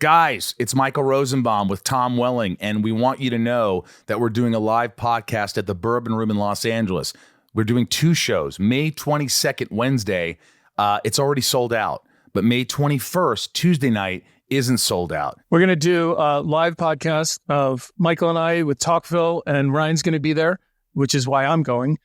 Guys, it's Michael Rosenbaum with Tom Welling, and we want you to know that we're doing a live podcast at the Bourbon Room in Los Angeles. We're doing 2 shows. May 22nd, Wednesday, it's already sold out. But May 21st, Tuesday night, isn't sold out. We're going to do a live podcast of Michael and I with Talkville, and Ryan's going to be there, which is why I'm going.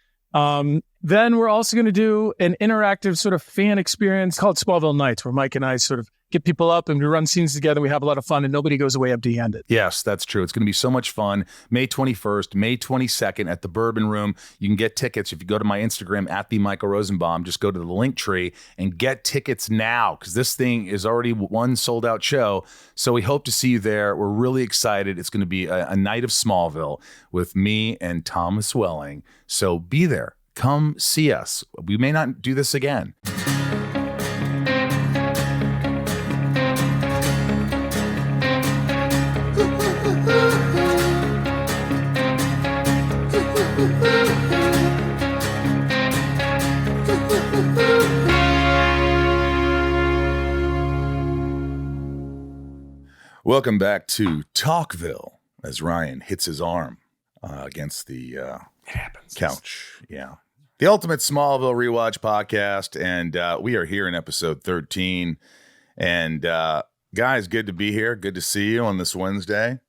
Then we're also going to do an interactive sort of fan experience called Smallville Nights, where Mike and I sort of get people up and we run scenes together. We have a lot of fun and nobody goes away empty-handed. Yes, that's true. It's going to be so much fun. May 21st, May 22nd at the Bourbon Room. You can get tickets if you go to my Instagram at the Michael Rosenbaum. Just go to the link tree and get tickets now because this thing is already one sold out show. So we hope to see you there. We're really excited. It's going to be a night of Smallville with me and Thomas Welling. So be there. Come see us. We may not do this again. Welcome back to Talkville as Ryan hits his arm against the couch. Yeah. The Ultimate Smallville Rewatch Podcast, and we are here in episode 13. And guys, good to be here. Good to see you on this Wednesday.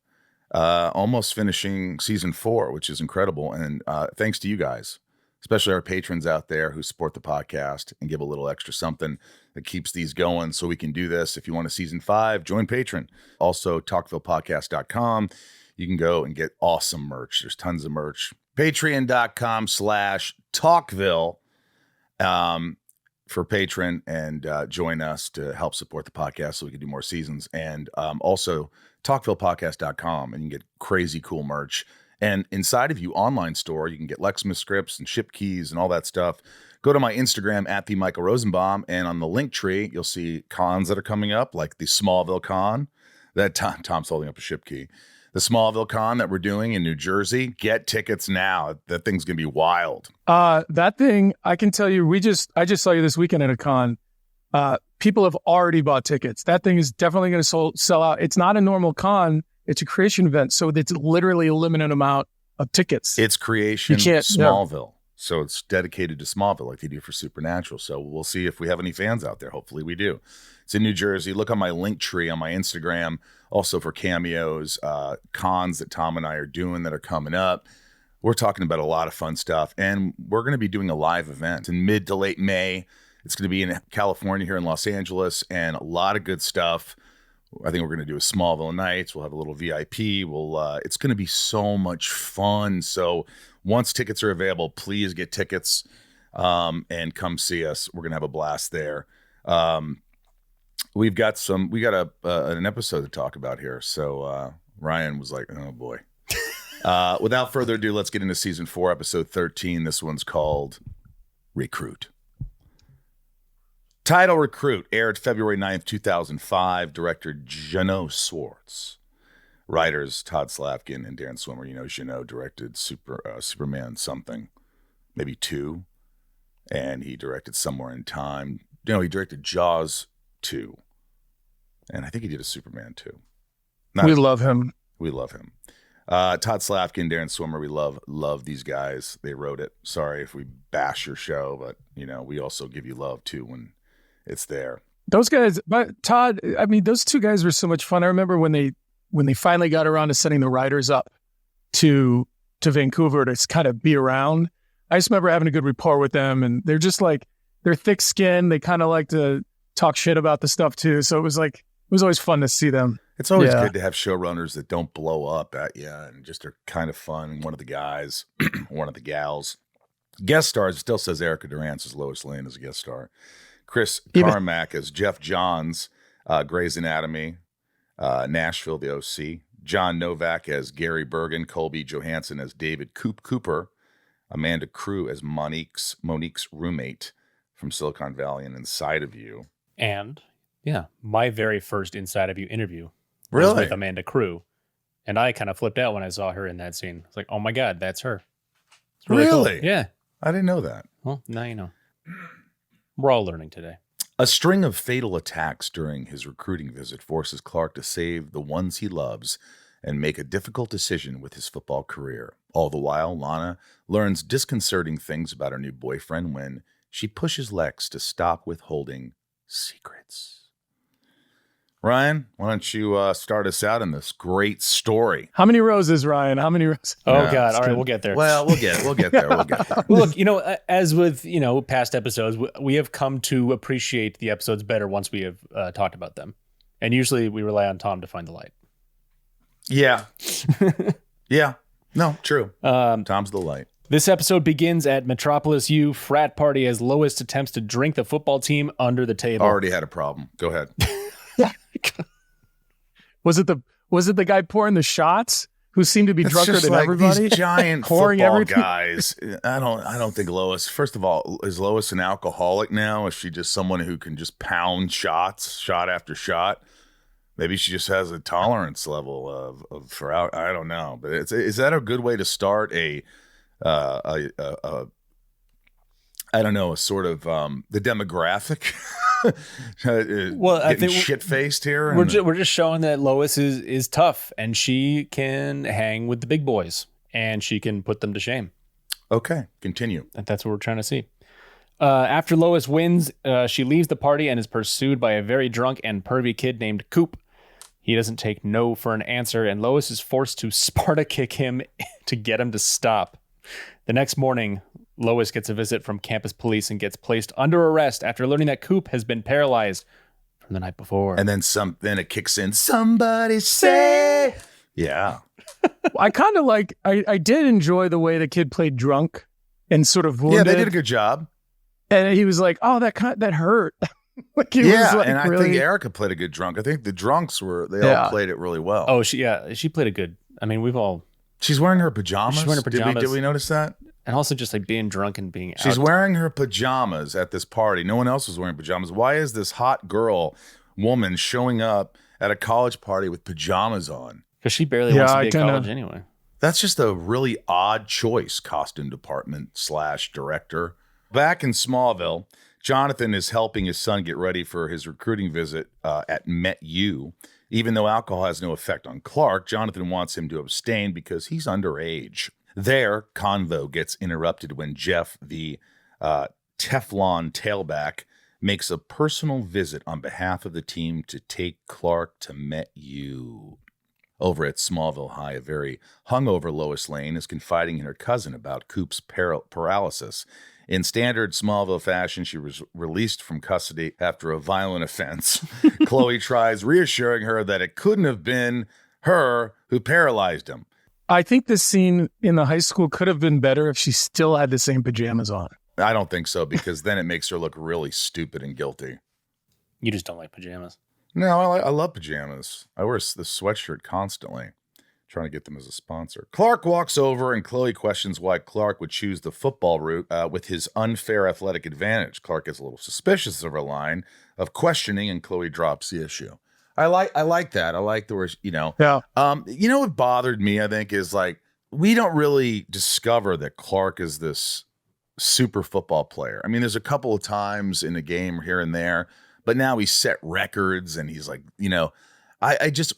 Almost finishing season 4, which is incredible. And thanks to you guys, especially our patrons out there who support the podcast and give a little extra something that keeps these going so we can do this. If you want a season 5, join Patron. Also, talkvillepodcast.com. You can go and get awesome merch. There's tons of merch. Patreon.com/talkville for Patron and join us to help support the podcast so we can do more seasons. And also talkvillepodcast.com, and you can get crazy cool merch. And inside of you online store, you can get Lexmas scripts and ship keys and all that stuff. Go to my Instagram at the Michael Rosenbaum, and on the link tree, you'll see cons that are coming up, like the Smallville con. That Tom's holding up a ship key. The Smallville con that we're doing in New Jersey. Get tickets now. That thing's gonna be wild. That thing, I can tell you, I just saw you this weekend at a con. People have already bought tickets. That thing is definitely going to sell out. It's not a normal con. It's a creation event. So it's literally a limited amount of tickets. It's creation Smallville. Yeah. So it's dedicated to Smallville like they do for Supernatural. So we'll see if we have any fans out there. Hopefully we do. It's in New Jersey. Look on my link tree on my Instagram. Also for cameos, cons that Tom and I are doing that are coming up. We're talking about a lot of fun stuff. And we're going to be doing a live event in mid to late May. It's going to be in California here in Los Angeles, and a lot of good stuff. I think we're going to do a Smallville Nights. We'll have a little VIP. It's going to be so much fun. So once tickets are available, please get tickets and come see us. We're going to have a blast there. We got an episode to talk about here. So Ryan was like, oh boy. Without further ado, let's get into season 4, episode 13. This one's called Recruit. Title Recruit aired February 9th, 2005. Director Jano Swartz. Writers Todd Slavkin and Darren Swimmer. You know, Jano directed Superman something, maybe 2. And he directed Somewhere in Time. No, he directed Jaws 2. And I think he did a Superman 2. We love him. We love him. Todd Slavkin, Darren Swimmer, we love these guys. They wrote it. Sorry if we bash your show, but, you know, we also give you love, too, when it's there. Those guys, but Todd, I mean, those 2 guys were so much fun. I remember when they finally got around to sending the writers up to Vancouver to kind of be around. I just remember having a good rapport with them, and they're just like, they're thick skinned. They kind of like to talk shit about the stuff too. So it was always fun to see them. It's always good to have showrunners that don't blow up at you and just are kind of fun. One of the guys, one of the gals. Guest stars, it still says Erica Durance as Lois Lane as a guest star. Chris Carmack as Jeff Johns, Grey's Anatomy, Nashville, the OC. John Novak as Gary Bergen. Colby Johansson as David Cooper. Amanda Crew as Monique's roommate from Silicon Valley and Inside of You. And, yeah, my very first Inside of You interview was with Amanda Crew. And I kind of flipped out when I saw her in that scene. It's like, oh my God, that's her. It's really cool. Yeah. I didn't know that. Well, now you know. We're all learning today. A string of fatal attacks during his recruiting visit forces Clark to save the ones he loves and make a difficult decision with his football career. All the while, Lana learns disconcerting things about her new boyfriend when she pushes Lex to stop withholding secrets. Ryan, why don't you start us out in this great story? How many roses, Ryan? How many roses? Oh, God. All right, we'll get there. Well, we'll get there. We'll get there. Look, as with, past episodes, we have come to appreciate the episodes better once we have talked about them. And usually we rely on Tom to find the light. Yeah. Yeah. No, true. Tom's the light. This episode begins at Metropolis U frat party as Lois attempts to drink the football team under the table. Already had a problem. Go ahead. Was it the guy pouring the shots who seemed to be drunker than everybody? These giant pouring football everything? guys. I don't think Lois. First of all, is Lois an alcoholic now? Is she just someone who can just pound shots, shot after shot? Maybe she just has a tolerance level of for out. I don't know, but is that a good way to start a I don't know, a sort of the demographic. Well, I think shit-faced here. We're just showing that Lois is tough and she can hang with the big boys and she can put them to shame. Okay, continue. That's what we're trying to see. After Lois wins, she leaves the party and is pursued by a very drunk and pervy kid named Cooop. He doesn't take no for an answer, and Lois is forced to Sparta kick him to get him to stop. The next morning, Lois gets a visit from campus police and gets placed under arrest after learning that Cooop has been paralyzed from the night before. And then then it kicks in, somebody say. Yeah. I kind of I did enjoy the way the kid played drunk and sort of wounded. Yeah, they did a good job. And he was like, oh, that hurt. And I think Erica played a good drunk. I think the drunks all played it really well. Oh, she played a good. I mean, she's wearing her pajamas. She's wearing her pajamas. Did we notice that? And also just like being drunk and being out. She's wearing her pajamas at this party. No one else was wearing pajamas. Why is this hot woman showing up at a college party with pajamas on? Because she barely wants to be at college anyway. That's just a really odd choice, costume department / director. Back in Smallville, Jonathan is helping his son get ready for his recruiting visit at Met U. Even though alcohol has no effect on Clark, Jonathan wants him to abstain because he's underage. Their convo gets interrupted when Jeff, the Teflon tailback, makes a personal visit on behalf of the team to take Clark to Met U. Over at Smallville High, a very hungover Lois Lane is confiding in her cousin about Coop's paralysis. In standard Smallville fashion, she was released from custody after a violent offense. Chloe tries reassuring her that it couldn't have been her who paralyzed him. I think this scene in the high school could have been better if she still had the same pajamas on. I don't think so, because then it makes her look really stupid and guilty. You just don't like pajamas. No, I love pajamas. I wear the sweatshirt constantly. Trying to get them as a sponsor. Clark walks over and Chloe questions why Clark would choose the football route with his unfair athletic advantage. Clark gets a little suspicious of her line of questioning and Chloe drops the issue. I like that. I like the words, Yeah. What bothered me, I think, is we don't really discover that Clark is this super football player. I mean, there's a couple of times in a game here and there, but now he's set records and he's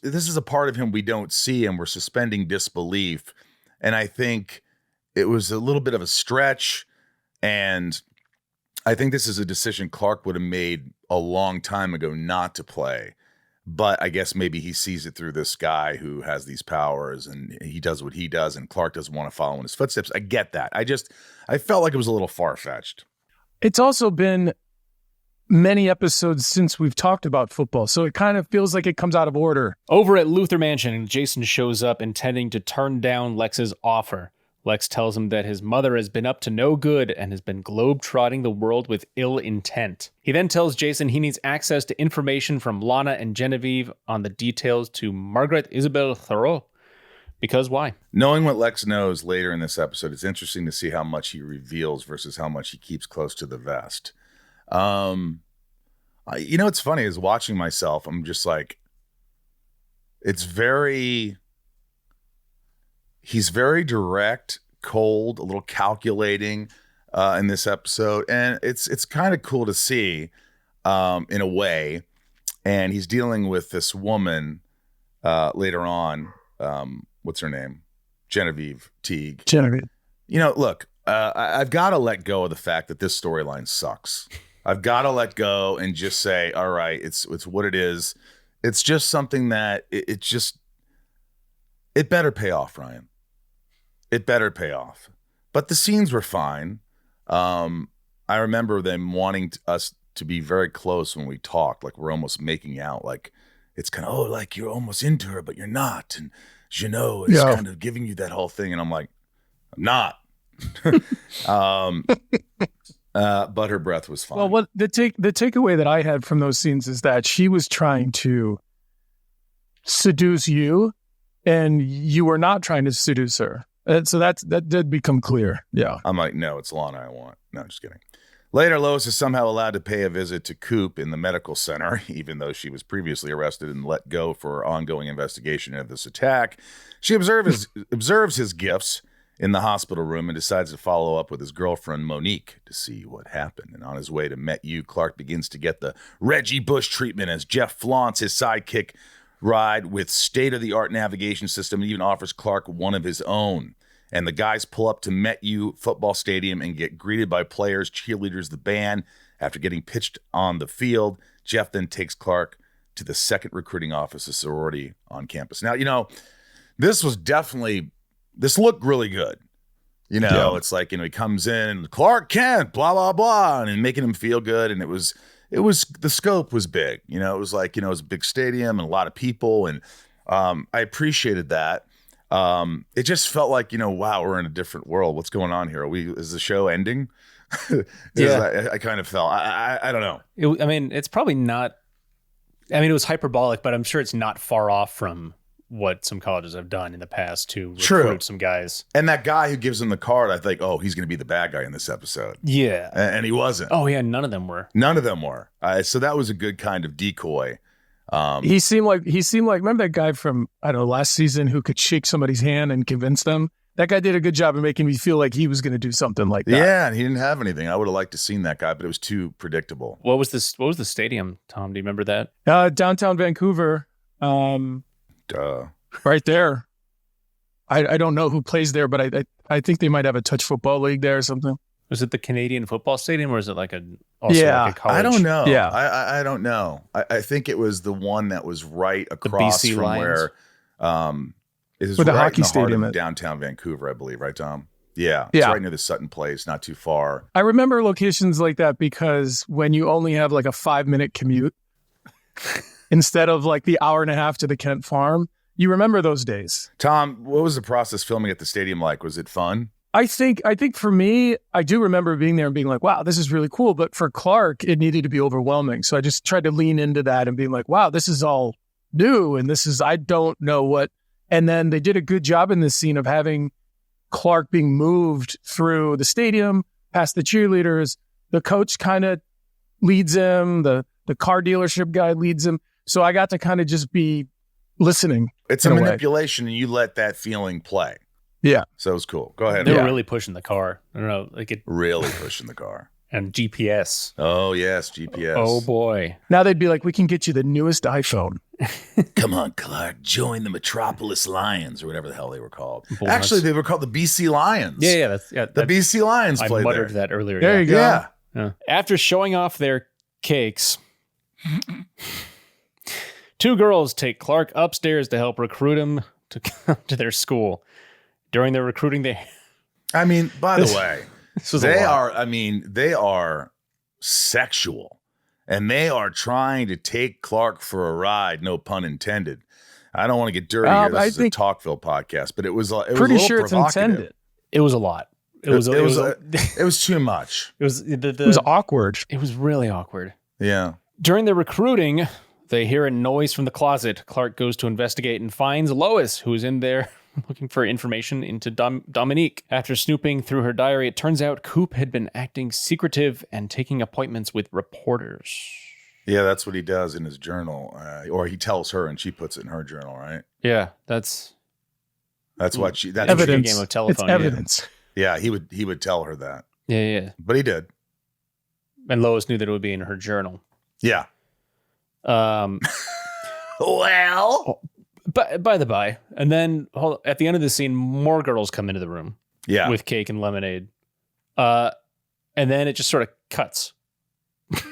this is a part of him we don't see and we're suspending disbelief. And I think it was a little bit of a stretch. And I think this is a decision Clark would have made a long time ago not to play. But I guess maybe he sees it through this guy who has these powers and he does what he does and Clark doesn't want to follow in his footsteps. I get that. I felt like it was a little far-fetched. It's also been many episodes since we've talked about football, so it kind of feels like it comes out of order. Over at Luthor Mansion, Jason shows up intending to turn down Lex's offer. Lex tells him that his mother has been up to no good and has been globe-trotting the world with ill intent. He then tells Jason he needs access to information from Lana and Genevieve on the details to Margaret Isabel Thoreau. Because why? Knowing what Lex knows later in this episode, it's interesting to see how much he reveals versus how much he keeps close to the vest. What's funny is watching myself, I'm just like, he's very direct, cold, a little calculating in this episode. And it's kind of cool to see. in a way, and he's dealing with this woman later on. What's her name? Genevieve Teague. Genevieve. Look, I've got to let go of the fact that this storyline sucks. I've got to let go and just say, all right, it's what it is. It's just something that it better pay off, Ryan. It better pay off. But the scenes were fine. I remember them wanting us to be very close when we talked, like we're almost making out, like it's kind of, like you're almost into her, but you're not. And it's kind of giving you that whole thing. And I'm like, I'm not. But her breath was fine. Well, what the takeaway that I had from those scenes is that she was trying to seduce you, and you were not trying to seduce her. And so that did become clear. Yeah. I'm like, no, it's Lana I want. No, just kidding. Later, Lois is somehow allowed to pay a visit to Cooop in the medical center, even though she was previously arrested and let go for her ongoing investigation of this attack. She observes his gifts in the hospital room and decides to follow up with his girlfriend, Monique, to see what happened. And on his way to Met You, Clark begins to get the Reggie Bush treatment as Jeff flaunts his sidekick ride with state-of-the-art navigation system and even offers Clark one of his own. And the guys pull up to Met You football stadium and get greeted by players, cheerleaders, the band. After getting pitched on the field, Jeff then takes Clark to the second recruiting office of Sorority on campus. Now, this looked really good. It's like, he comes in, Clark Kent, blah, blah, blah, and making him feel good. And it was the scope was big. It was like, it was a big stadium and a lot of people. And I appreciated that. It just felt like, wow, we're in a different world. What's going on here? Is the show ending? Yeah. I kind of felt, I don't know. It's probably not, it was hyperbolic, but I'm sure it's not far off from what some colleges have done in the past to recruit some guys. And that guy who gives him the card, I think, he's going to be the bad guy in this episode. Yeah. And he wasn't. Oh, yeah. None of them were. So that was a good kind of decoy. He seemed like, remember that guy from, I don't know, last season who could shake somebody's hand and convince them? That guy did a good job of making me feel like he was going to do something like that. Yeah, and he didn't have anything. I would have liked to seen that guy, but it was too predictable. What was the stadium, Tom? Do you remember that? Downtown Vancouver. Duh. Right there. I don't know who plays there, but I think they might have a touch football league there or something. Was it the Canadian Football Stadium, or is it like a college? I don't know. Yeah. I don't know. I think it was the one that was right across BC from Lions. where it is Where the right hockey in the heart stadium of is. downtown Vancouver, I believe, right, Tom? Yeah. It's right near the Sutton Place, not too far. I remember locations like that because when you only have like a 5-minute commute instead of like the hour and a half to the Kent farm, you remember those days. Tom, what was the process filming at the stadium like? Was it fun? I think for me, I do remember being there and being like, wow, this is really cool. But for Clark, it needed to be overwhelming. So I just tried to lean into that and being like, wow, this is all new. And I don't know what. And then they did a good job in this scene of having Clark being moved through the stadium, past the cheerleaders. The coach kind of leads him. The car dealership guy leads him. So I got to kind of just be listening. It's a manipulation, and you let that feeling play. Yeah. So it was cool. Go ahead. They were really pushing the car. I don't know, really pushing the car. And GPS. Oh, yes, GPS. Oh, boy. Now they'd be like, we can get you the newest iPhone. Come on, Clark, join the Metropolis Lions, or whatever the hell they were called. Bullnuts. Actually, they were called the BC Lions. Yeah. The BC Lions I played muttered there. that earlier. There you go. Yeah. After showing off their cakes, 2 girls take Clark upstairs to help recruit him to come to their school. During their recruiting, by the way, they are sexual, and they are trying to take Clark for a ride. No pun intended. I don't want to get dirty here. This is a Talkville podcast, but it was pretty sure it's intended. It was a lot. It was too much. It was it was awkward. It was really awkward. Yeah. During their recruiting, they hear a noise from the closet. Clark goes to investigate and finds Lois, who is in there looking for information into Dominique. After snooping through her diary, it turns out Cooop had been acting secretive and taking appointments with reporters. Yeah, that's what he does in his journal, or he tells her and she puts it in her journal, right? Yeah, that's what she. That's evidence. Game of telephone. It's evidence. Yeah, he would tell her that. Yeah. But he did. And Lois knew that it would be in her journal. Yeah. Well, but by the by, and then at the end of the scene, more girls come into the room. Yeah. With cake and lemonade. And then it just sort of cuts.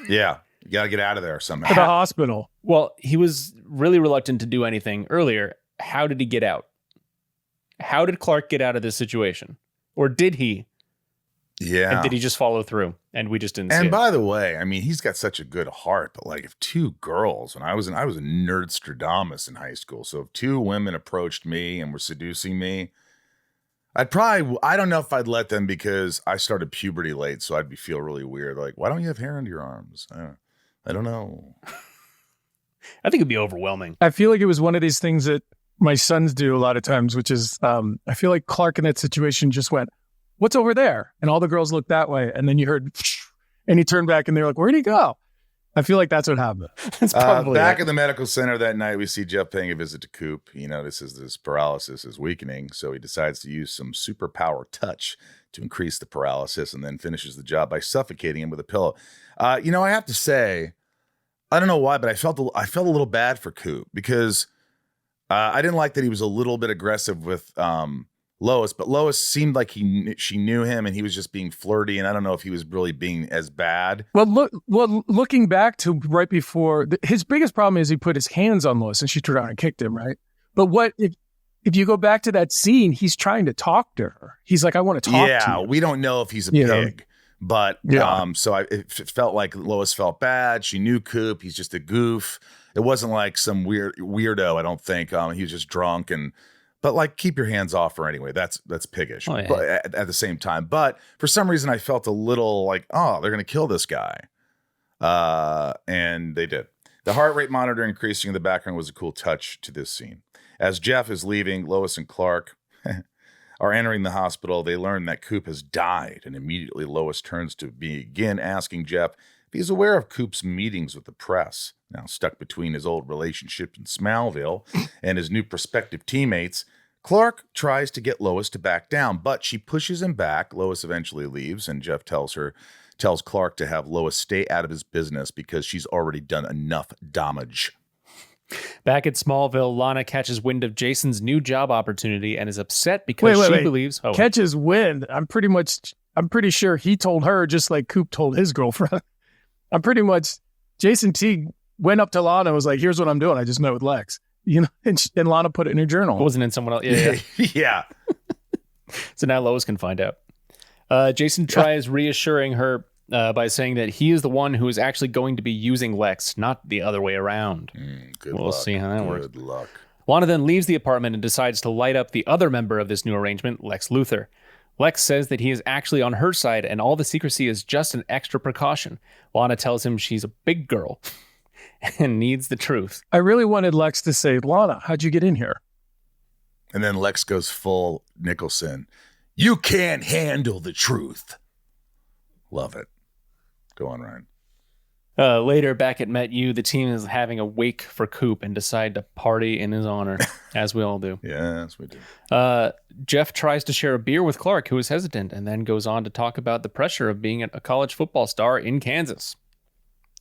Yeah. You got to get out of there somehow. To the hospital. Well, he was really reluctant to do anything earlier. How did he get out? How did Clark get out of this situation? Or did he? Yeah. And did he just follow through? And we just didn't see it. And by the way, I mean, he's got such a good heart, but like if two girls, when I was a nerdstradamus in high school. So if two women approached me and were seducing me, I don't know if I'd let them because I started puberty late. So I'd feel really weird. Like, why don't you have hair under your arms? I don't know. I think it'd be overwhelming. I feel like it was one of these things that my sons do a lot of times, which is I feel like Clark in that situation just went, what's over there? And all the girls looked that way. And then you heard, and he turned back and they're like, where'd he go? I feel like that's what happened. That's probably back at the medical center that night, we see Jeff paying a visit to Coop. He notices this paralysis is weakening, so he decides to use some superpower touch to increase the paralysis and then finishes the job by suffocating him with a pillow. I have to say, I don't know why, but I felt a little bad for Coop because I didn't like that he was a little bit aggressive with Lois, but Lois seemed like she knew him and he was just being flirty, and I don't know if he was really being as bad. Well, looking back to right before, his biggest problem is he put his hands on Lois and she turned around and kicked him, right? But what if you go back to that scene, he's trying to talk to her. He's like, I want to talk to you. Yeah, we don't know if he's a pig. But so it felt like Lois felt bad. She knew Coop. He's just a goof. It wasn't like some weirdo, I don't think. He was just drunk but like, keep your hands off her anyway. That's piggish. Oh, yeah. But at the same time. But for some reason, I felt a little like, oh, they're going to kill this guy. And they did. The heart rate monitor increasing in the background was a cool touch to this scene. As Jeff is leaving, Lois and Clark are entering the hospital. They learn that Coop has died, and immediately Lois turns to begin asking Jeff if he's aware of Coop's meetings with the press. Now stuck between his old relationship in Smallville and his new prospective teammates, Clark tries to get Lois to back down, but she pushes him back. Lois eventually leaves, and Jeff tells Clark to have Lois stay out of his business because she's already done enough damage. Back at Smallville, Lana catches wind of Jason's new job opportunity and is upset because she believes... Oh, catches wind? I'm pretty sure he told her just like Coop told his girlfriend. Jason Teague went up to Lana and was like, here's what I'm doing. I just met with Lex. And Lana put it in her journal. It wasn't in someone else. Yeah. Yeah. So now Lois can find out. Jason tries reassuring her by saying that he is the one who is actually going to be using Lex, not the other way around. We'll see how that works. Good luck. Lana then leaves the apartment and decides to light up the other member of this new arrangement, Lex Luthor. Lex says that he is actually on her side and all the secrecy is just an extra precaution. Lana tells him she's a big girl and needs the truth. I really wanted Lex to say, Lana, how'd you get in here? And then Lex goes full Nicholson. You can't handle the truth. Love it. Go on, Ryan. Later, back at Met U, the team is having a wake for Coop and decide to party in his honor, as we all do. Yes, we do. Jeff tries to share a beer with Clark, who is hesitant, and then goes on to talk about the pressure of being a college football star in Kansas.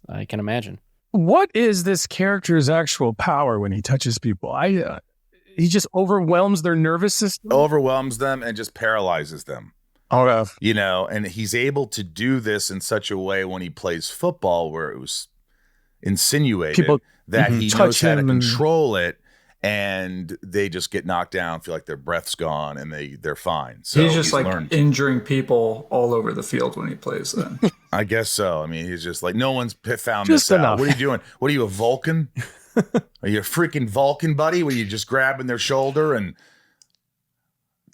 I can imagine. What is this character's actual power when he touches people? He just overwhelms their nervous system? Overwhelms them and just paralyzes them. Okay. And he's able to do this in such a way when he plays football where it was insinuated that he knows how to control it, and they just get knocked down, feel like their breath's gone, and they're fine. So he's just injuring people all over the field when he plays then. I guess so. I mean, he's just like, no one's found this out. What are you doing? What are you, a Vulcan? Are you a freaking Vulcan, buddy? Where you just grabbing their shoulder and...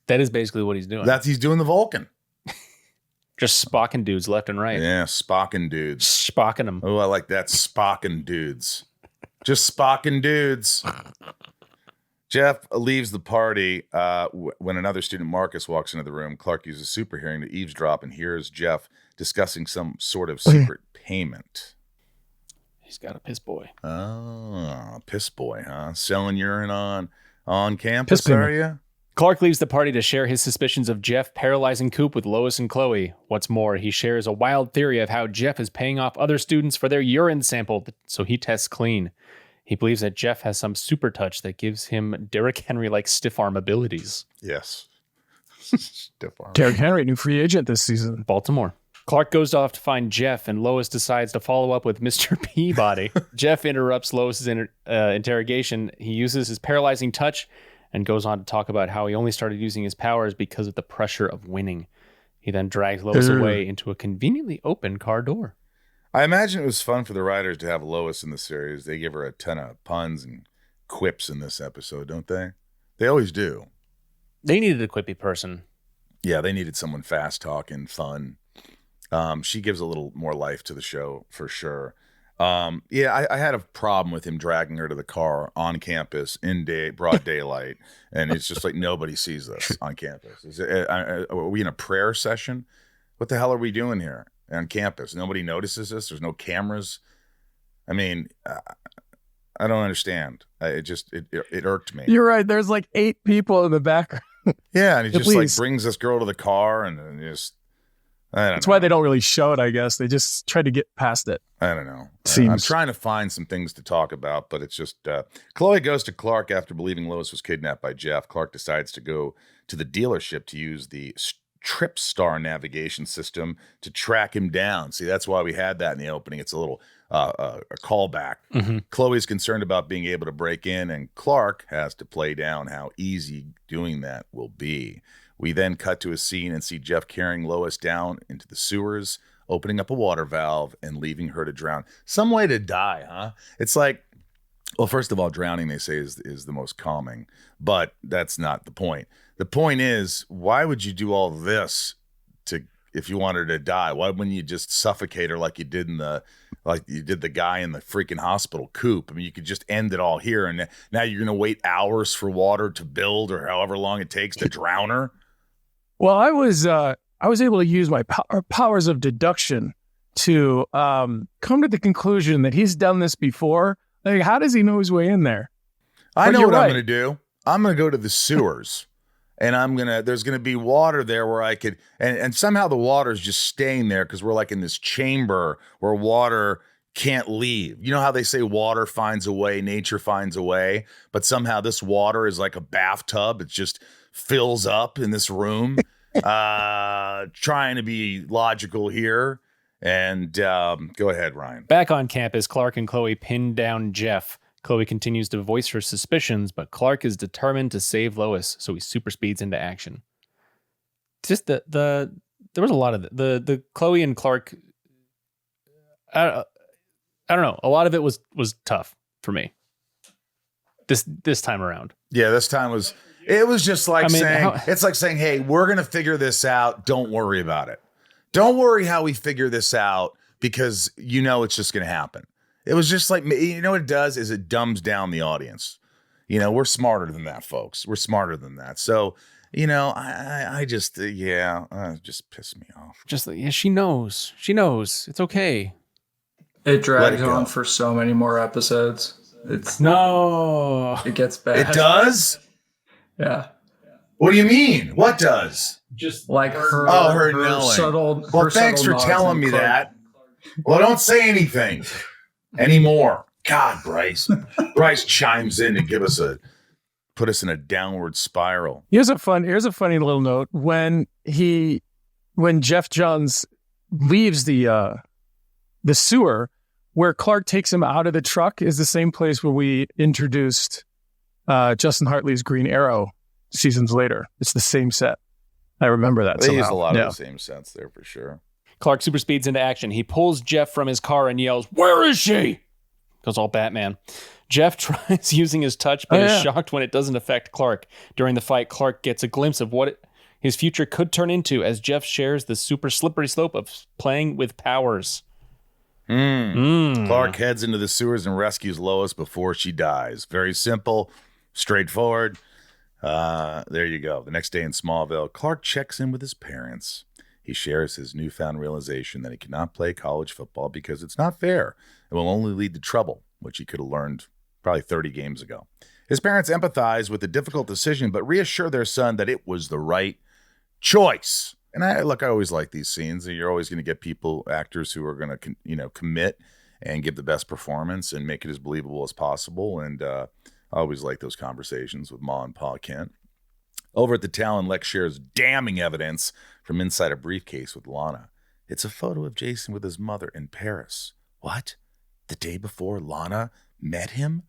That is basically what he's doing. He's doing the Vulcan. Just Spockin dudes left and right. Yeah, Spockin dudes. Spockin them. Oh, I like that. Spockin dudes. Just Spockin dudes. Jeff leaves the party when another student, Marcus, walks into the room. Clark uses super hearing to eavesdrop and hears Jeff discussing some sort of secret payment. He's got a piss boy. Oh, piss boy, huh? Selling urine on campus, are you? Clark leaves the party to share his suspicions of Jeff paralyzing Coop with Lois and Chloe. What's more, he shares a wild theory of how Jeff is paying off other students for their urine sample so he tests clean. He believes that Jeff has some super touch that gives him Derrick Henry-like stiff arm abilities. Yes. Stiff arm. Derrick Henry, new free agent this season. Baltimore. Clark goes off to find Jeff, and Lois decides to follow up with Mr. Peabody. Jeff interrupts Lois's interrogation. He uses his paralyzing touch and goes on to talk about how he only started using his powers because of the pressure of winning. He then drags Lois away into a conveniently open car door. I imagine it was fun for the writers to have Lois in the series. They give her a ton of puns and quips in this episode, don't they? They always do. They needed a quippy person. Yeah, they needed someone fast talking, fun. She gives a little more life to the show for sure. I had a problem with him dragging her to the car on campus in broad daylight, and it's just like nobody sees this on campus. Are we in a prayer session? What the hell are we doing here on campus? Nobody notices this. There's no cameras. I mean, I don't understand. It irked me. You're right. There's like 8 people in the background. Yeah, and he just like brings this girl to the car and just. That's why they don't really show it, I guess. They just try to get past it. I don't know. Seems. I'm trying to find some things to talk about, but it's just Chloe goes to Clark after believing Lois was kidnapped by Jeff. Clark decides to go to the dealership to use the TripStar navigation system to track him down. See, that's why we had that in the opening. It's a little a callback. Mm-hmm. Chloe's concerned about being able to break in, and Clark has to play down how easy doing that will be. We then cut to a scene and see Jeff carrying Lois down into the sewers, opening up a water valve and leaving her to drown. Some way to die, huh? It's like, well, first of all, drowning, they say, is the most calming, but that's not the point. The point is, why would you do all this if you wanted her to die? Why wouldn't you just suffocate her like you did the guy in the freaking hospital, Coop? I mean, you could just end it all here, and now you're going to wait hours for water to build or however long it takes to drown her. Well, I was able to use my powers of deduction to come to the conclusion that he's done this before. Like, how does he know his way in there? I know what I'm going to do. I'm going to go to the sewers, and there's going to be water there where I could, and somehow the water is just staying there because we're like in this chamber where water can't leave. You know how they say water finds a way, nature finds a way, but somehow this water is like a bathtub. It just fills up in this room. Trying to be logical here. And go ahead, Ryan. Back on campus, Clark and Chloe pin down Jeff. Chloe continues to voice her suspicions, but Clark is determined to save Lois, so he super speeds into action. Just there was a lot of the Chloe and Clark. I don't know. A lot of it was tough for me. This time around. Yeah, this time was. It was just like it's like saying, hey, we're going to figure this out. Don't worry about it. Don't worry how we figure this out because it's just going to happen. It was just like, what it does is it dumbs down the audience. We're smarter than that, folks. We're smarter than that. So, I just, just pissed me off. Just, she knows. She knows. It's okay. It drags on for so many more episodes. It gets bad. It does? Yeah. What do you mean? What does? Just like her knowing. Subtle. Well, thanks for telling me that. Well, don't say anything anymore. God, Bryce. Bryce chimes in to put us in a downward spiral. Here's a funny little note. When Jeff Johns leaves the sewer, where Clark takes him out of the truck is the same place where we introduced Justin Hartley's Green Arrow seasons later. It's the same set. I remember that. They use a lot of the same sets there for sure. Clark super speeds into action. He pulls Jeff from his car and yells, "Where is she?" Goes all Batman. Jeff tries using his touch, but is shocked when it doesn't affect Clark. During the fight, Clark gets a glimpse of what his future could turn into as Jeff shares the super slippery slope of playing with powers. Clark heads into the sewers and rescues Lois before she dies. Very simple, straightforward. There you go. The next day in Smallville, Clark checks in with his parents. He shares his newfound realization that he cannot play college football because it's not fair and will only lead to trouble, which he could have learned probably 30 games ago. His parents empathize with the difficult decision, but reassure their son that it was the right choice. And I always like these scenes. You're always going to get actors who are going to, commit and give the best performance and make it as believable as possible. And I always like those conversations with Ma and Pa Kent. Over at the Talon, Lex shares damning evidence from inside a briefcase with Lana. It's a photo of Jason with his mother in Paris. What? The day before Lana met him?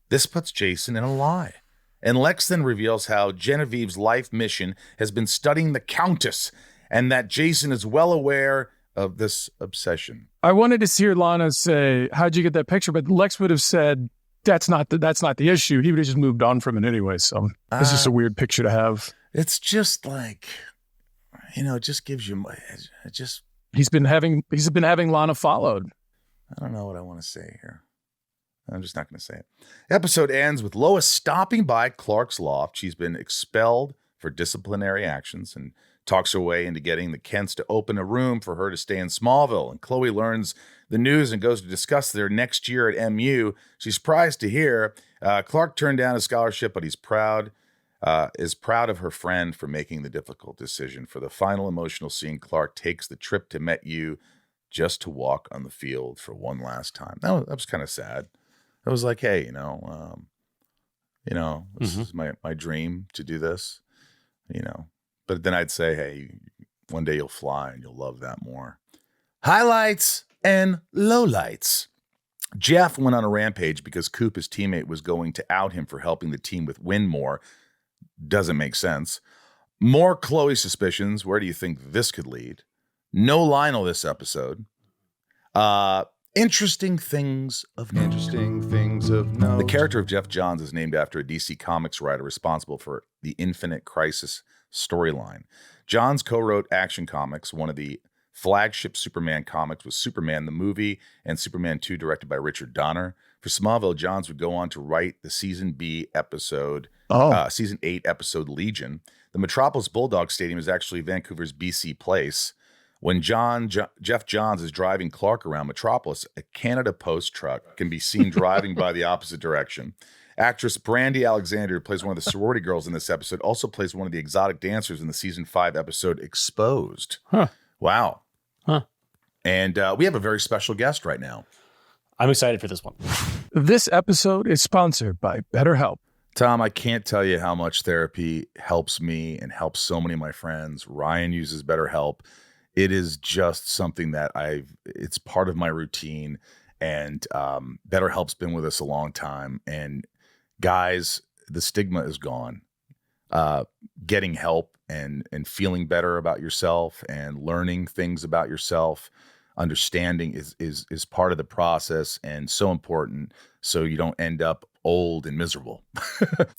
This puts Jason in a lie. And Lex then reveals how Genevieve's life mission has been studying the Countess and that Jason is well aware of this obsession. I wanted to hear Lana say, how'd you get that picture? But Lex would have said, that's not the issue. He would have just moved on from it anyway. So it's just a weird picture to have. It's just like, it just gives you, He's been having Lana followed. I don't know what I want to say here. I'm just not going to say it. Episode ends with Lois stopping by Clark's loft. She's been expelled for disciplinary actions and talks her way into getting the Kents to open a room for her to stay in Smallville. And Chloe learns the news and goes to discuss their next year at MU. She's surprised to hear Clark turned down a scholarship, but he's proud of her friend for making the difficult decision. For the final emotional scene, Clark takes the trip to MU just to walk on the field for one last time. That was kind of sad. I was like, hey, this is my dream to do this, But then I'd say, hey, one day you'll fly and you'll love that more. Highlights and lowlights. Jeff went on a rampage because Cooop, his teammate, was going to out him for helping the team with win more. Doesn't make sense. More Chloe suspicions. Where do you think this could lead? No Lionel this episode. Interesting things of note. The character of Jeff Johns is named after a DC Comics writer responsible for the Infinite Crisis storyline. Johns co-wrote Action Comics. One of the flagship Superman comics was Superman the movie and Superman 2, directed by Richard Donner. For Smallville, Johns would go on to write the season 8 episode Legion. The Metropolis Bulldog Stadium is actually Vancouver's BC Place. When Jeff Johns is driving Clark around Metropolis, a Canada Post truck can be seen driving by the opposite direction. Actress Brandy Alexander, who plays one of the sorority girls in this episode, also plays one of the exotic dancers in the season 5 episode Exposed. Huh. Wow. Huh. And we have a very special guest right now. I'm excited for this one. This episode is sponsored by Betterhelp. Tom, I can't tell you how much therapy helps me and helps so many of my friends. Ryan uses Betterhelp. It is just something that it's part of my routine, and BetterHelp's been with us a long time. And guys, the stigma is gone. Getting help and feeling better about yourself and learning things about yourself, understanding is part of the process and so important, so you don't end up old and miserable.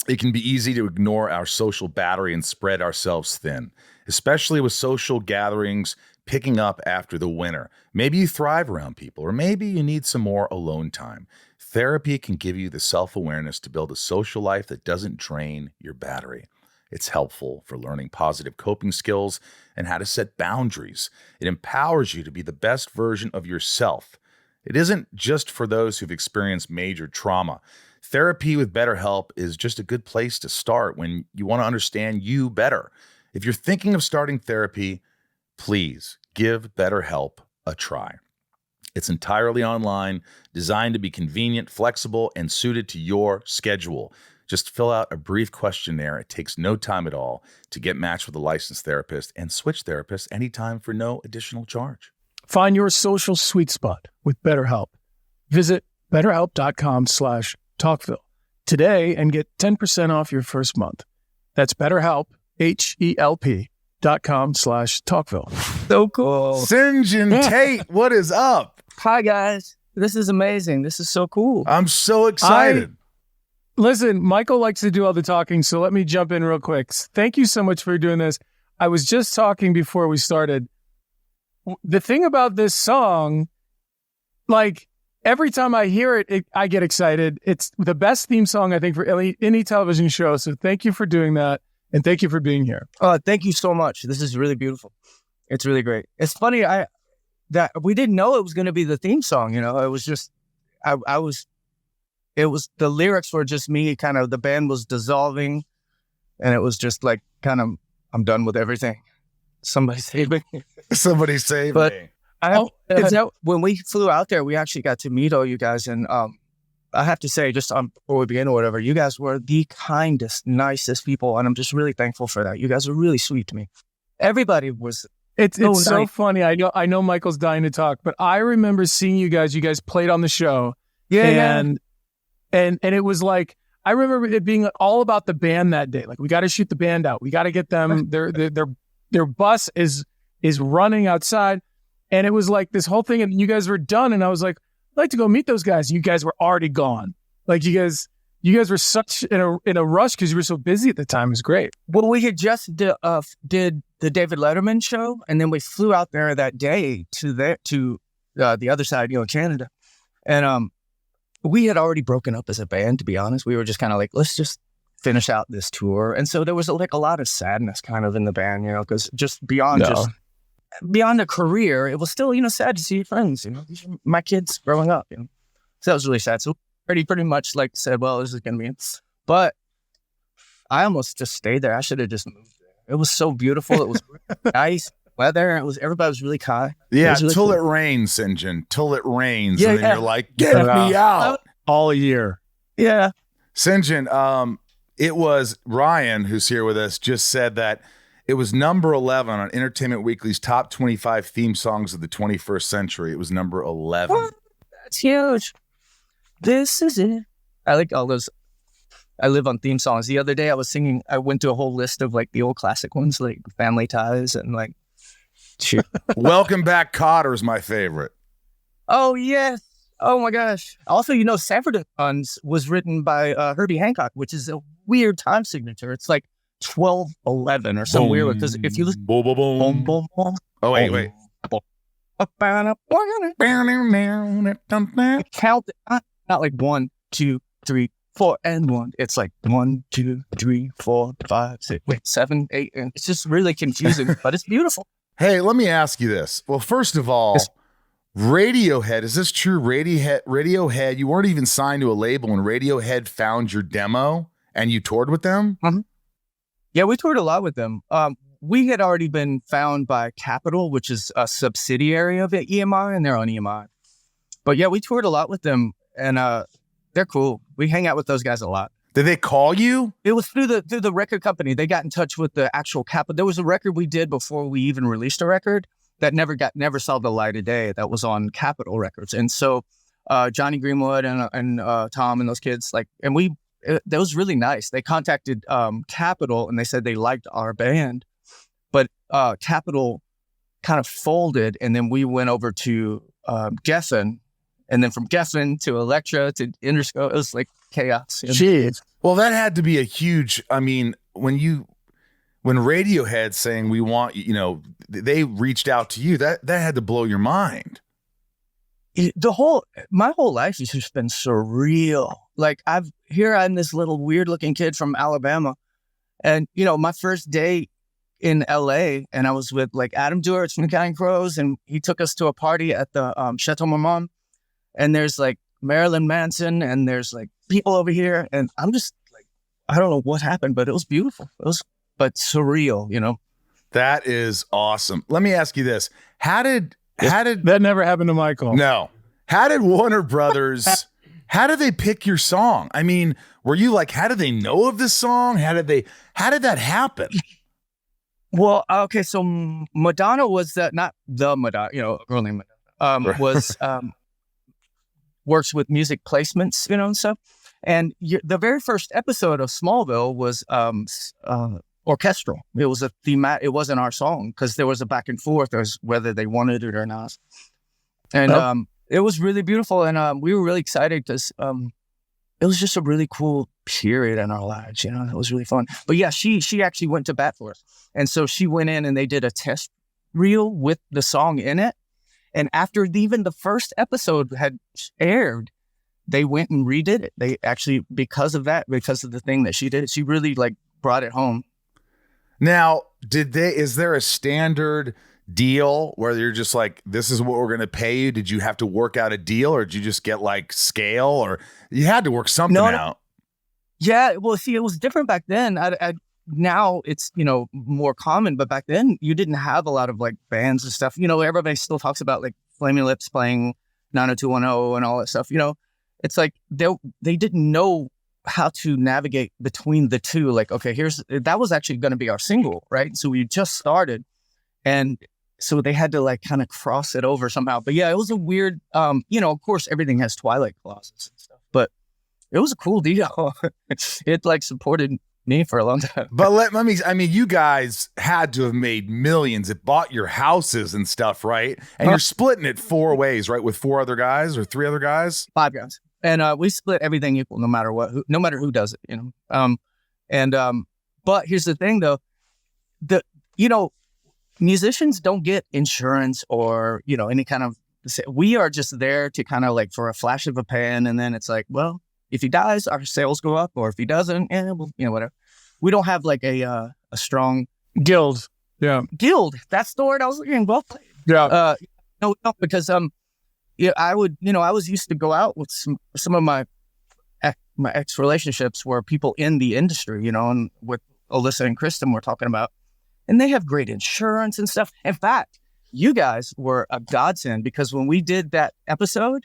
It can be easy to ignore our social battery and spread ourselves thin, especially with social gatherings picking up after the winter. Maybe you thrive around people, or maybe you need some more alone time. Therapy can give you the self-awareness to build a social life that doesn't drain your battery. It's helpful for learning positive coping skills and how to set boundaries. It empowers you to be the best version of yourself. It isn't just for those who've experienced major trauma. Therapy with BetterHelp is just a good place to start when you want to understand you better. If you're thinking of starting therapy, please give BetterHelp a try. It's entirely online, designed to be convenient, flexible, and suited to your schedule. Just fill out a brief questionnaire. It takes no time at all to get matched with a licensed therapist and switch therapists anytime for no additional charge. Find your social sweet spot with BetterHelp. Visit betterhelp.com/talkville today and get 10% off your first month. That's BetterHelp, HELP.com/talkville. So cool. CINJUN Tate, what is up? Hi, guys. This is amazing. This is so cool. I'm so excited. Listen, Michael likes to do all the talking, so let me jump in real quick. Thank you so much for doing this. I was just talking before we started. The thing about this song, like, every time I hear it, I get excited. It's the best theme song, I think, for any television show. So thank you for doing that, and thank you for being here. Thank you so much. This is really beautiful. It's really great. It's funny that we didn't know it was going to be the theme song. You know, it was just, the lyrics were just me kind of, the band was dissolving, and it was just like kind of, I'm done with everything. Somebody save me. Somebody save But me. When we flew out there, we actually got to meet all you guys, and I have to say, just before we begin or whatever, you guys were the kindest, nicest people, and I'm just really thankful for that. You guys are really sweet to me. Everybody was. It's so funny. I know Michael's dying to talk, but I remember seeing you guys. You guys played on the show, and it was like, I remember it being all about the band that day. Like, we got to shoot the band out. We got to get them. Their bus is running outside, and it was like this whole thing. And you guys were done, and I was like, I'd like to go meet those guys. You guys were already gone. Like, you guys were such in a rush because you were so busy at the time. It was great. Well, we had just did the David Letterman show, and then we flew out there that day to the other side, Canada, and we had already broken up as a band. To be honest, we were just kind of like, let's just finish out this tour, and so there was like a lot of sadness kind of in the band, because just beyond a career, it was still sad to see your friends. These are my kids growing up. So that was really sad. So pretty much like said, well, this is gonna be it. But I almost just stayed there. I should have just moved there. It was so beautiful. It was nice weather. Everybody was really kind. Yeah, really till cool. it rains, Sinjun. Till it rains, Yeah, and then you're like, get me out. All year. Yeah. Sinjun, it was Ryan, who's here with us, just said that it was number 11 on Entertainment Weekly's top 25 theme songs of the 21st century. It was number 11. What? That's huge. This is it. I like all those. I live on theme songs. The other day I went to a whole list of like the old classic ones, like Family Ties and like. Welcome Back, Kotter is my favorite. Oh, yes. Oh, my gosh. Also, Sanford and Sons was written by Herbie Hancock, which is a weird time signature. It's like 12:11 or some weird, because if you listen. Boom, boom, boom. Boom, boom, boom. Oh, wait. Count, not like 1, 2, 3, 4, and 1. It's like 1, 2, 3, 4, 5, 6, 7, 8. And it's just really confusing, but it's beautiful. Hey, let me ask you this. Well, first of all, Radiohead, is this true? Radiohead, you weren't even signed to a label, and Radiohead found your demo and you toured with them? Mm-hmm. Yeah, we toured a lot with them. We had already been found by Capitol, which is a subsidiary of EMI, and they're on EMI. But yeah, we toured a lot with them, and they're cool. We hang out with those guys a lot. Did they call you? It was through the record company. They got in touch with the actual Capitol. There was a record we did before we even released a record that never saw the light of day. That was on Capitol Records, and so Johnny Greenwood and Tom and those kids, that was really nice. They contacted Capitol, and they said they liked our band, but Capitol kind of folded, and then we went over to Geffen, and then from Geffen to Elektra to Interscope. It was like chaos. Jeez. Well, that had to be a huge, when Radiohead saying we want, they reached out to you, that had to blow your mind. My whole life has just been surreal. Like I'm this little weird looking kid from Alabama, and my first day in LA, and I was with like Adam Duritz from the Counting Crows, and he took us to a party at the Chateau Marmont, and there's like Marilyn Manson, and there's like people over here, and I'm just like, I don't know what happened, but it was beautiful. But surreal, That is awesome. Let me ask you this: How did that never happened to Michael? No. How did Warner Brothers? How did they pick your song? Were you like, how did they know of this song? How did that happen? Well, okay, so Madonna was not the Madonna, girl named Madonna, was works with music placements, and stuff. And the very first episode of Smallville was orchestral. It was a theme. It wasn't our song because there was a back and forth as whether they wanted it or not. And it was really beautiful, and we were really excited because it was just a really cool period in our lives. It was really fun. But yeah, she actually went to bat for us, and so she went in and they did a test reel with the song in it. And after even the first episode had aired, they went and redid it. They actually, because of the thing that she did, she really brought it home. Now, is there a standard deal where you're just like, this is what we're going to pay you? Did you have to work out a deal, or did you just get like scale, or you had to work something out? Yeah, well, see, it was different back then. Now it's, more common, but back then you didn't have a lot of like bands and stuff. Everybody still talks about like Flaming Lips playing 90210 and all that stuff. It's like they didn't know how to navigate between the two. Like, okay, that was actually going to be our single, right? So we just started, and so they had to like kind of cross it over somehow. But yeah, it was a weird, of course everything has Twilight clauses and stuff, but it was a cool deal. It like supported me for a long time. But you guys had to have made millions. It bought your houses and stuff, right? And you're splitting it 4 ways, right? With 4 other guys or 3 other guys? 5 guys. And we split everything equal, no matter what, no matter who does it, But here's the thing, though, musicians don't get insurance or any kind of. We are just there to kind of like for a flash of a pan, and then it's like, well, if he dies, our sales go up, or if he doesn't, whatever. We don't have like a strong guild. Yeah, guild. That's the word I was looking. Well played. Yeah. No, because I was used to go out with some of my ex relationships were people in the industry, and with Alyssa and Kristen we're talking about, and they have great insurance and stuff. In fact, you guys were a godsend, because when we did that episode,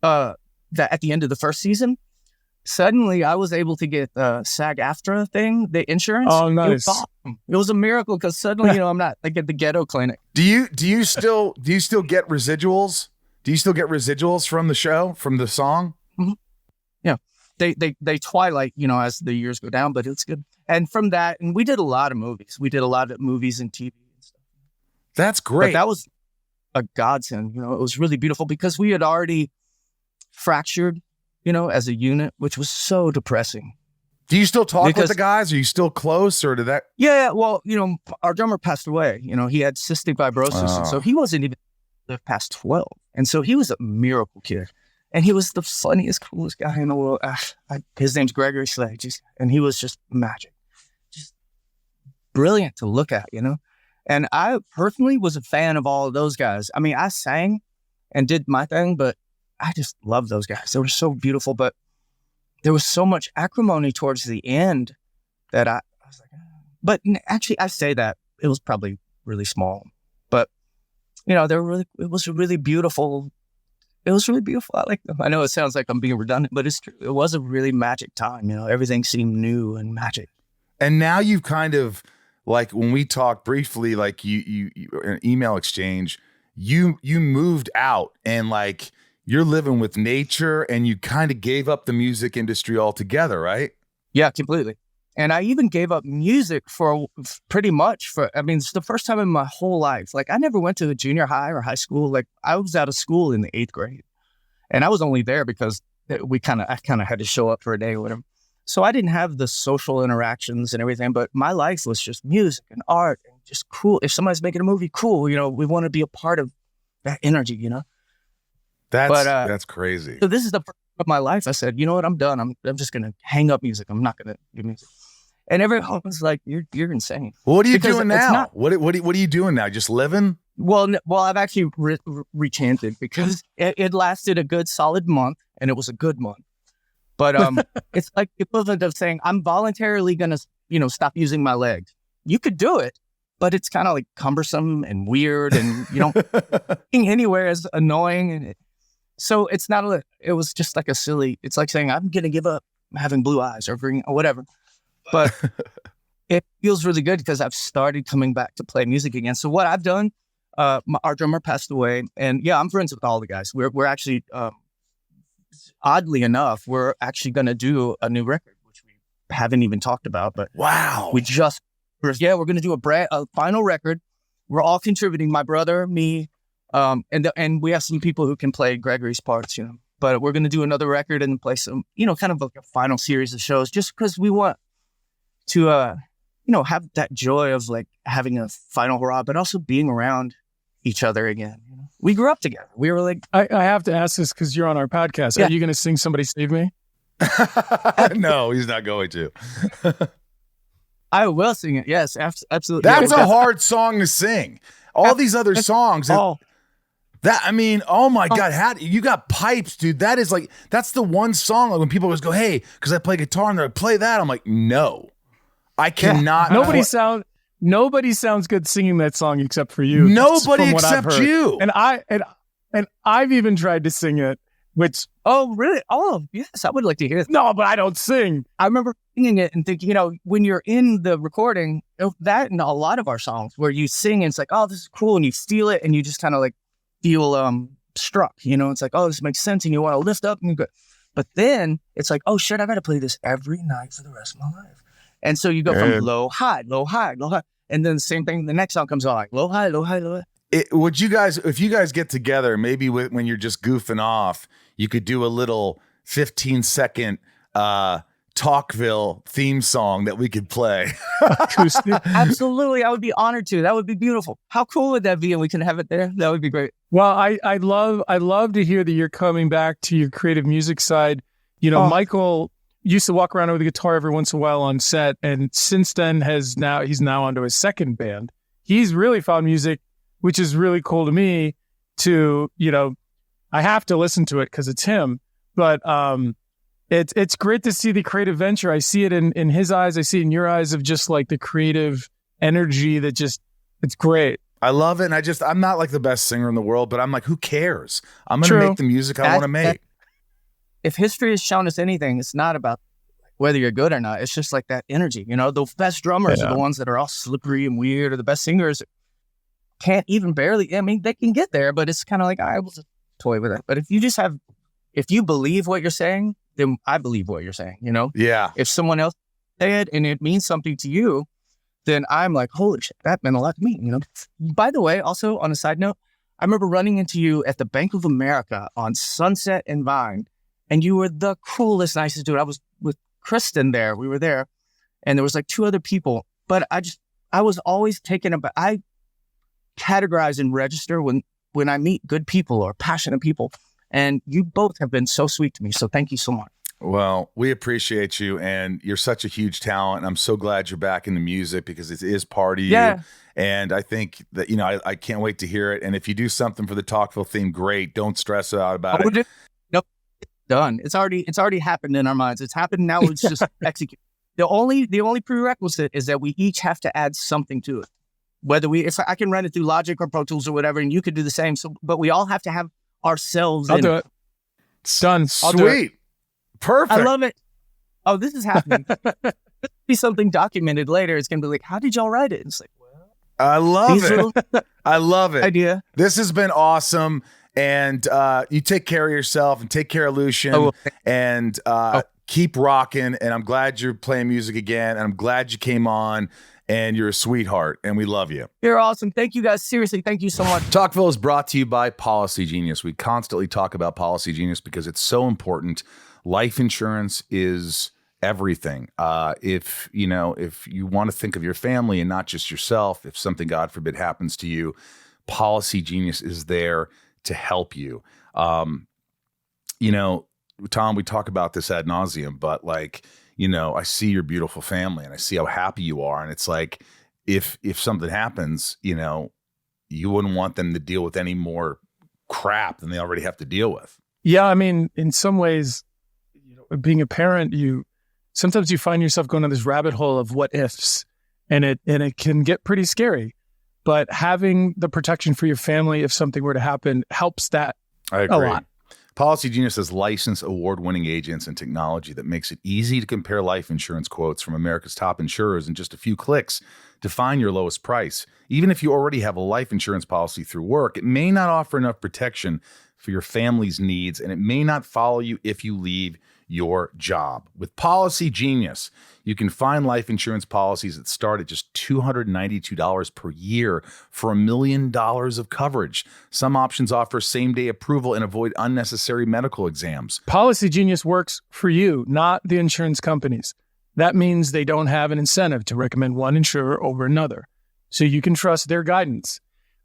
that at the end of the first season, suddenly I was able to get the SAG-AFTRA thing, the insurance. Oh, nice! It was awesome. It was a miracle, because suddenly, I'm not like at the ghetto clinic. Do you still get residuals? Do you still get residuals from the show, from the song? Mm-hmm. Yeah, they twilight, as the years go down, but it's good. And from that, and we did a lot of movies. We did a lot of movies and TV and stuff. That's great. But that was a godsend. It was really beautiful, because we had already fractured, as a unit, which was so depressing. Do you still talk with the guys? Are you still close, or did that? Yeah. Well, our drummer passed away. He had cystic fibrosis, and so he wasn't even lived past 12. And so he was a miracle kid. And he was the funniest, coolest guy in the world. His name's Gregory Slade, and he was just magic. Just brilliant to look at, And I personally was a fan of all of those guys. I mean, I sang and did my thing, but I just love those guys. They were so beautiful, but there was so much acrimony towards the end that I was like, but actually I say that it was probably really small, but it was really beautiful. It was really beautiful. I like them. I know it sounds like I'm being redundant, but it's true. It was a really magic time. Everything seemed new and magic. And now you've kind of, like when we talked briefly, like you an email exchange, you moved out and like you're living with nature, and you kind of gave up the music industry altogether, right? Yeah, completely. And I even gave up music for pretty much it's the first time in my whole life. Like I never went to a junior high or high school. Like I was out of school in the 8th grade, and I was only there because I kind of had to show up for a day or whatever. So I didn't have the social interactions and everything, but my life was just music and art and just cool. If somebody's making a movie, cool. We want to be a part of that energy, That's crazy. So this is the first of my life. I said, you know what? I'm done. I'm just going to hang up music. I'm not going to do music. And everyone was like, "You're insane." Well, what are you doing now? What are you doing now? Just living? Well, I've actually rechanted, because it lasted a good solid month, and it was a good month. But it's like the equivalent of saying I'm voluntarily going to stop using my legs. You could do it, but it's kind of like cumbersome and weird, and being anywhere is annoying, and so it's not. It was just like it's like saying I'm going to give up having blue eyes or green or whatever. But it feels really good, because I've started coming back to play music again. So what I've done, our drummer passed away, and yeah, I'm friends with all the guys. We're actually, oddly enough, we're actually going to do a new record, which we haven't even talked about. But wow, we're going to do a final record. We're all contributing. My brother, me, and we have some people who can play Gregory's parts, But we're going to do another record and play some, kind of like a final series of shows, just because we want to, have that joy of like having a final hurrah, but also being around each other again. We grew up together. We were like, I have to ask this because you're on our podcast. Yeah. Are you going to sing "Somebody Save Me"? No, he's not going to. I will sing it. Yes, absolutely. That's a hard song to sing. All these other songs. Oh my God, you got pipes, dude. That is like, that's the one song like when people always go, hey, because I play guitar and they're like, play that. I'm like, no, I cannot. Nobody sounds good singing that song except for you. Nobody except you. And I've even tried to sing it, which. Oh, really? Oh, yes. I would like to hear it. No, but I don't sing. I remember singing it and thinking, when you're in the recording, that and a lot of our songs where you sing and it's like, oh, this is cool. And you steal it and you just kind of like feel struck, it's like, oh, this makes sense. And you want to lift up and go. But then it's like, oh, shit, I got to play this every night for the rest of my life. And so you go from low, high, low, high, low, high. And then the same thing, the next song comes on like low, high, low, high, low, high. If you guys get together, maybe when you're just goofing off, you could do a little 15-second Talkville theme song that we could play. Absolutely. I would be honored to. That would be beautiful. How cool would that be? And we can have it there. That would be great. Well, I love to hear that you're coming back to your creative music side. Michael used to walk around with a guitar every once in a while on set. And since then he's now onto his second band. He's really found music, which is really cool to me I have to listen to it because it's him, but it's great to see the creative venture. I see it in his eyes. I see it in your eyes of just like the creative energy that it's great. I love it. And I'm not like the best singer in the world, but I'm like, who cares? I'm going to make the music I want to make. If history has shown us anything, it's not about whether you're good or not. It's just like that energy. The best drummers are the ones that are all slippery and weird, or the best singers can't even barely, they can get there, but it's kind of like, I was a toy with it. But if you believe what you're saying, then I believe what you're saying, Yeah. If someone else said and it means something to you, then I'm like, holy shit, that meant a lot to me, By the way, also on a side note, I remember running into you at the Bank of America on Sunset and Vine, and you were the coolest, nicest dude. I was with Kristen there. We were there, and there was like 2 other people, but I was always taken aback. I categorize and register when I meet good people or passionate people. And you both have been so sweet to me. So thank you so much. Well, we appreciate you, and you're such a huge talent. I'm so glad you're back in the music because it is part of you. And I think that, I can't wait to hear it. And if you do something for the Talkville theme, great. Don't stress out about it. Nope. Done. It's already happened in our minds. It's happened now. It's just execute. The only prerequisite is that we each have to add something to it. If I can run it through Logic or Pro Tools or whatever, and you could do the same. So, but we all have to have ourselves. I'll do it. Done. Sweet. Perfect. I love it. Oh, this is happening. Be something documented later. It's gonna be like, how did y'all write it? It's like, well, I love it. I love it. Idea. This has been awesome, and you take care of yourself and take care of Lucian, and keep rocking. And I'm glad you're playing music again, and I'm glad you came on. And you're a sweetheart, and we love you. You're awesome. Thank you, guys. Seriously, thank you so much. Talkville is brought to you by Policygenius. We constantly talk about Policygenius because it's so important. Life insurance is everything. If you want to think of your family and not just yourself, if something, God forbid, happens to you, Policygenius is there to help you. Tom, we talk about this ad nauseum, but I see your beautiful family and I see how happy you are. And it's like, if something happens, you wouldn't want them to deal with any more crap than they already have to deal with. Yeah. I mean, in some ways, being a parent, sometimes you find yourself going down this rabbit hole of what ifs, and it can get pretty scary, but having the protection for your family, if something were to happen, helps that I agree. a lot. Policygenius has licensed award-winning agents and technology that makes it easy to compare life insurance quotes from America's top insurers in just a few clicks to find your lowest price. Even if you already have a life insurance policy through work, it may not offer enough protection for your family's needs, and it may not follow you if you leave your job. With Policygenius, you can find life insurance policies that start at just $292 per year for $1 million of coverage. Some options offer same-day approval and avoid unnecessary medical exams. Policygenius works for you, not the insurance companies. That means they don't have an incentive to recommend one insurer over another, so you can trust their guidance.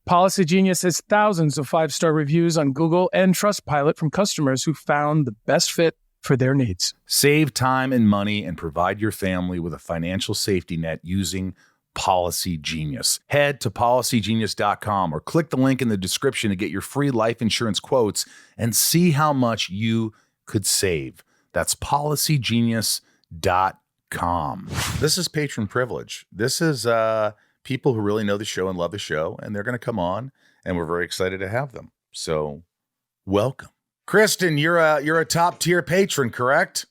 Policygenius has thousands of 5-star reviews on Google and Trustpilot from customers who found the best fit for their needs. Save time and money and provide your family with a financial safety net using Policygenius. Head to policygenius.com or click the link in the description to get your free life insurance quotes and see how much you could save. That's policygenius.com. This is patron privilege. This is people who really know the show and love the show, and they're going to come on, and we're very excited to have them. So welcome. Kristen, you're a top tier patron, correct?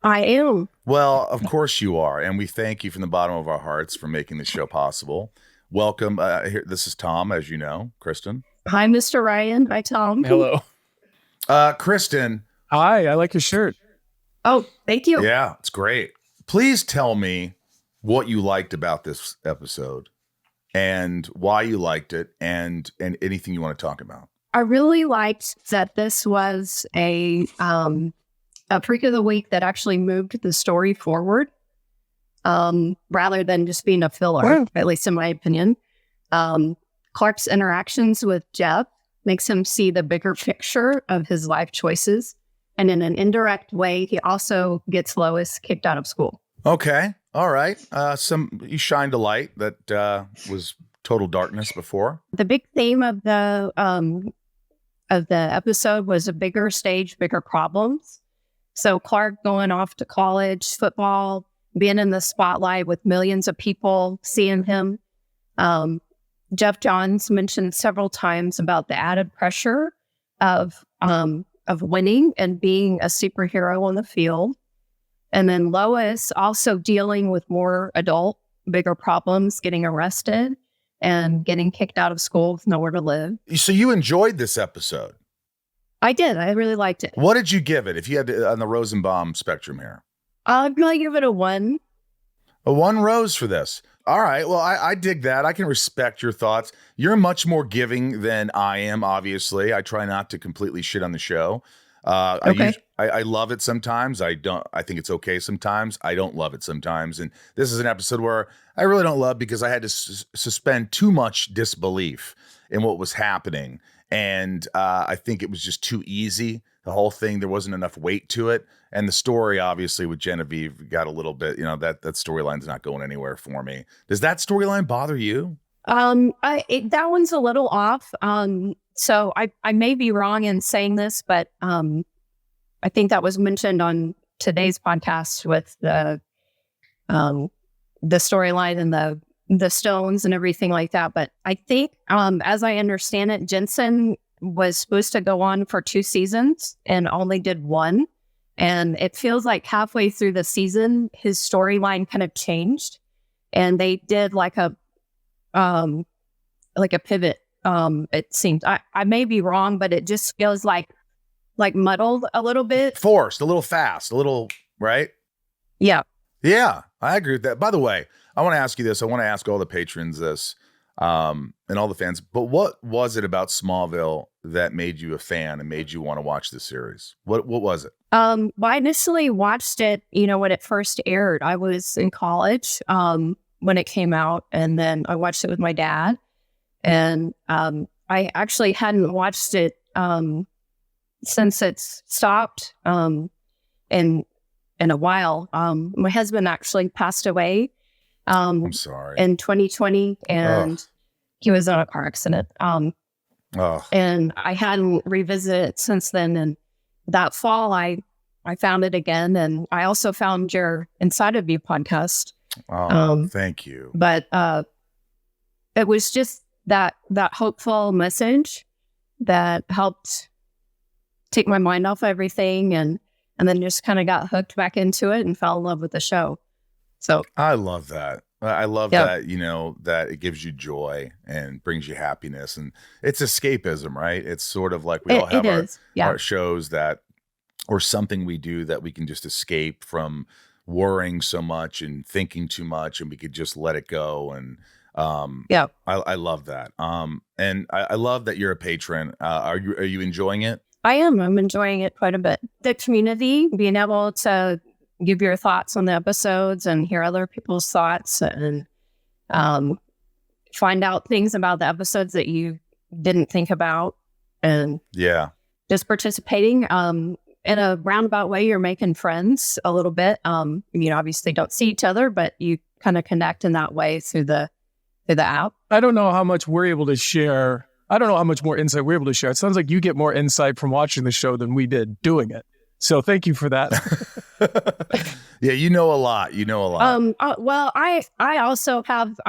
I am. Well, of course you are, and we thank you from the bottom of our hearts for making this show possible. Welcome. This is Tom, as you know, Kristen. Hi, Mr. Ryan. Hi, Tom. Hello. Kristen. Hi, I like your shirt. Oh, thank you. Yeah, it's great. Please tell me what you liked about this episode and why you liked it and anything you want to talk about. I really liked that this was a freak of the week that actually moved the story forward, rather than just being a filler, Wow. at least in my opinion. Clark's interactions with Jeff makes him see the bigger picture of his life choices. And in an indirect way, he also gets Lois kicked out of school. Okay. All right. You shined a light that was total darkness before. The big theme of the episode was a bigger stage, bigger problems. So Clark going off to college, football, being in the spotlight with millions of people seeing him. Jeff Johns mentioned several times about the added pressure of winning and being a superhero on the field. And then Lois also dealing with more adult, bigger problems, getting arrested and getting kicked out of school with nowhere to live. So you enjoyed this episode. I did. I really liked it. What did you give it if you had to, on the Rosenbaum spectrum here? I'd really give it a 1. A 1 rose for this. All right. Well, I dig that. I can respect your thoughts. You're much more giving than I am, obviously. I try not to completely shit on the show. Okay. I love it sometimes. I think it's okay sometimes. I don't love it sometimes. And this is an episode where I really don't love because I had to suspend too much disbelief in what was happening. And I think it was just too easy. The whole thing, there wasn't enough weight to it. And the story, obviously, with Genevieve got a little bit, that storyline's not going anywhere for me. Does that storyline bother you? That one's a little off. So I may be wrong in saying this, but I think that was mentioned on today's podcast with the storyline and the stones and everything like that. But I think, as I understand it, Jensen was supposed to go on for 2 seasons and only did 1. And it feels like halfway through the season, his storyline kind of changed, and they did like a pivot. It seemed, I may be wrong, but it just feels like muddled a little bit, Forced, a little fast, a little, right? Yeah. Yeah, I agree with that. By the way, I want to ask you this. I want to ask all the patrons this, and all the fans. But what was it about Smallville that made you a fan and made you want to watch this series? What was it? Well, I initially watched it, when it first aired. I was in college when it came out, and then I watched it with my dad. And I actually hadn't watched it since it's stopped in a while. My husband actually passed away I'm sorry. in 2020, and he was in a car accident. And I hadn't revisited it since then. And that fall, I found it again. And I also found your Inside of You podcast. Thank you. But it was just that hopeful message that helped take my mind off everything, and then just kind of got hooked back into it and fell in love with the show. So I love that. I love that, that it gives you joy and brings you happiness, and it's escapism, right? It's sort of like we all have our shows that, or something we do that we can just escape from worrying so much and thinking too much, and we could just let it go. And I love that. And I love that you're a patron. Are you enjoying it? I am. I'm enjoying it quite a bit. The community, being able to give your thoughts on the episodes and hear other people's thoughts, and find out things about the episodes that you didn't think about, and just participating. in a roundabout way, you're making friends a little bit. Obviously don't see each other, but you kind of connect in that way through the app. I don't know how much we're able to share. I don't know how much more insight we're able to share. It sounds like you get more insight from watching the show than we did doing it. So thank you for that. Yeah, you know a lot. Well, I also have,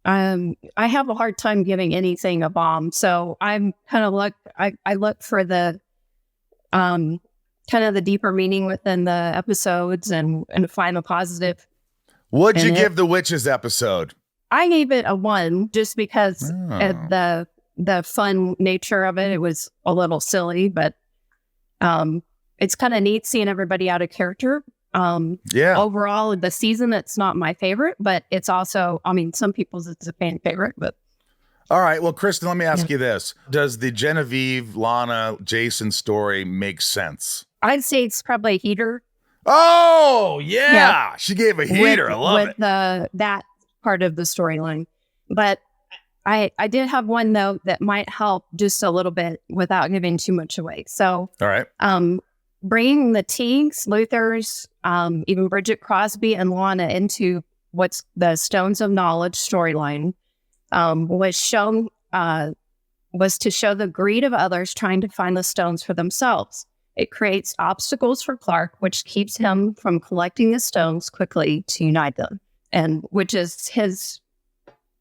I have a hard time giving anything a bomb. So I'm kind of I look for the, kind of the deeper meaning within the episodes and find the positive. What'd you give the witches episode? I gave it a 1 just because the fun nature of it. It was a little silly, but it's kind of neat seeing everybody out of character. Overall, the season, it's not my favorite, but it's also, some people's it's a fan favorite. But all right, well, Kristen, let me ask you this: does the Genevieve, Lana, Jason story make sense? I'd say it's probably a heater. Oh yeah, she gave a heater. I love it. That part of the storyline, but I did have one note that might help just a little bit without giving too much away. So, all right, bringing the Teagues, Luthors, even Bridget Crosby and Lana into what's the Stones of Knowledge storyline was to show the greed of others trying to find the stones for themselves. It creates obstacles for Clark, which keeps him from collecting the stones quickly to unite them, and which is his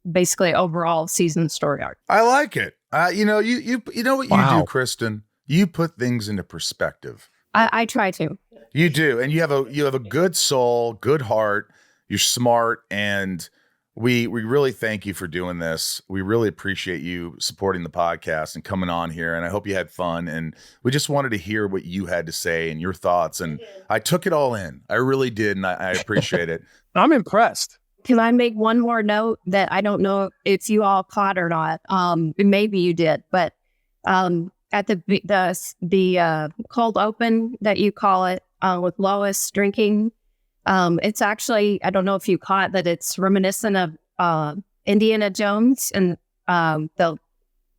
basically overall season story arc. I like it. You know what you do, Kristen? You put things into perspective. I try to. You do, and you have a good soul, good heart. You're smart, and we really thank you for doing this. We really appreciate you supporting the podcast and coming on here, and I hope you had fun. And we just wanted to hear what you had to say and your thoughts, and I took it all in. I really did, and I appreciate it. I'm impressed. Can I make one more note that I don't know if you all caught or not? Maybe you did, but at the cold open that you call it with Lois drinking, it's actually, I don't know if you caught that it's reminiscent of Indiana Jones and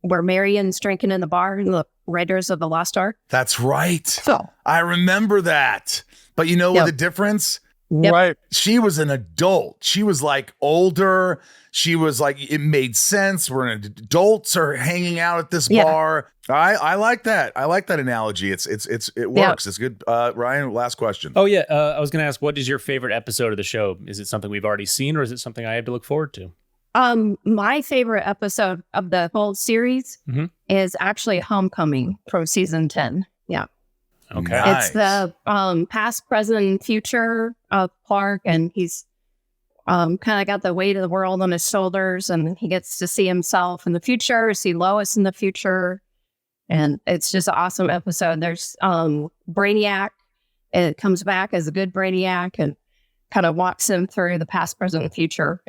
where Marion's drinking in the bar in the Raiders of the Lost Ark. That's right. So I remember that. But you know what the difference? Yep. Right. She was an adult. She was like older. She was like, it made sense. Adults are hanging out at this bar. I like that. I like that analogy. It works. It's good. Ryan, last question. Oh yeah. I was going to ask, what is your favorite episode of the show? Is it something we've already seen, or is it something I have to look forward to? My favorite episode of the whole series is actually Homecoming from season 10. Yeah. Okay. Nice. It's the past, present, and future of Clark, and he's kind of got the weight of the world on his shoulders, and he gets to see himself in the future, see Lois in the future, and it's just an awesome episode. There's Brainiac. It comes back as a good Brainiac and kind of walks him through the past, present, and future.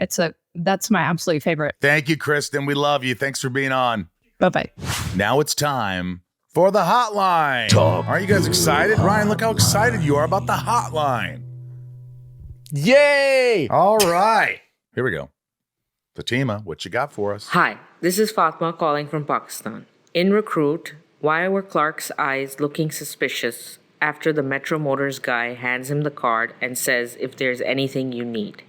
That's my absolute favorite. Thank you, Kristen. We love you. Thanks for being on. Bye-bye. Now it's time for the hotline. Are you guys excited? Ryan, look how excited you are about the hotline. Yay! All right. Here we go. Fatima, what you got for us? Hi, this is Fatma calling from Pakistan. In Recruit, why were Clark's eyes looking suspicious after the Metro Motors guy hands him the card and says, if there's anything you need?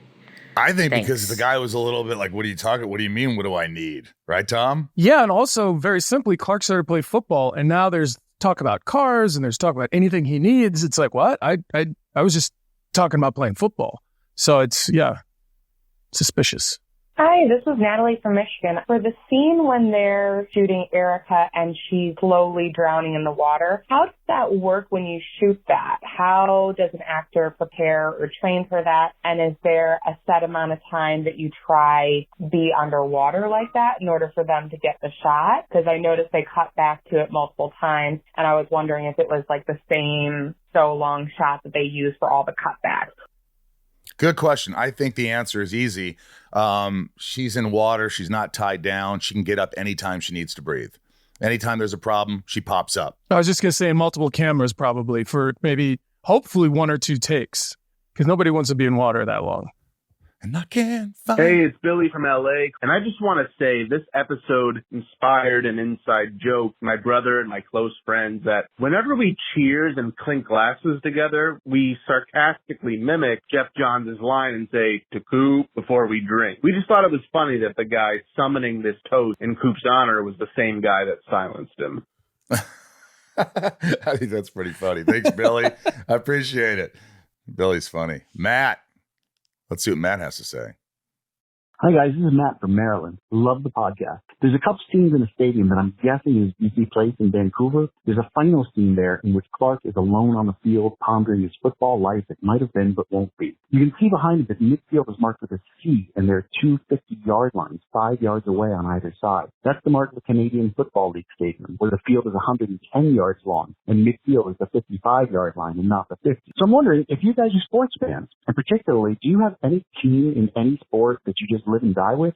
I think because the guy was a little bit like, what are you talking? What do you mean? What do I need? Right, Tom? Yeah. And also very simply, Clark started to play football, and now there's talk about cars and there's talk about anything he needs. It's like, what? I was just talking about playing football. So it's, suspicious. Hi, this is Natalie from Michigan. For the scene when they're shooting Erica and she's slowly drowning in the water, how does that work when you shoot that? How does an actor prepare or train for that? And is there a set amount of time that you try be underwater like that in order for them to get the shot? Because I noticed they cut back to it multiple times, and I was wondering if it was like the same so long shot that they use for all the cutbacks. Good question. I think the answer is easy. She's in water. She's not tied down. She can get up anytime she needs to breathe. Anytime there's a problem, she pops up. I was just going to say multiple cameras probably for maybe, hopefully 1 or 2 takes, because nobody wants to be in water that long. And I can't find. Hey, it's Billy from LA. And I just want to say this episode inspired an inside joke, my brother and my close friends, that whenever we cheers and clink glasses together, we sarcastically mimic Jeff Johns' line and say, to Coop before we drink. We just thought it was funny that the guy summoning this toast in Coop's honor was the same guy that silenced him. I think that's pretty funny. Thanks, Billy. I appreciate it. Billy's funny. Matt. Let's see what Matt has to say. Hi, guys. This is Matt from Maryland. Love the podcast. There's a couple scenes in a stadium that I'm guessing is BC Place in Vancouver. There's a final scene there in which Clark is alone on the field pondering his football life that might have been but won't be. You can see behind him that midfield is marked with a C, and there are two 50-yard lines 5 yards away on either side. That's the mark of the Canadian Football League stadium, where the field is 110 yards long, and midfield is the 55-yard line and not the 50. So I'm wondering if you guys are sports fans, and particularly, do you have any team in any sport that you just live and die with?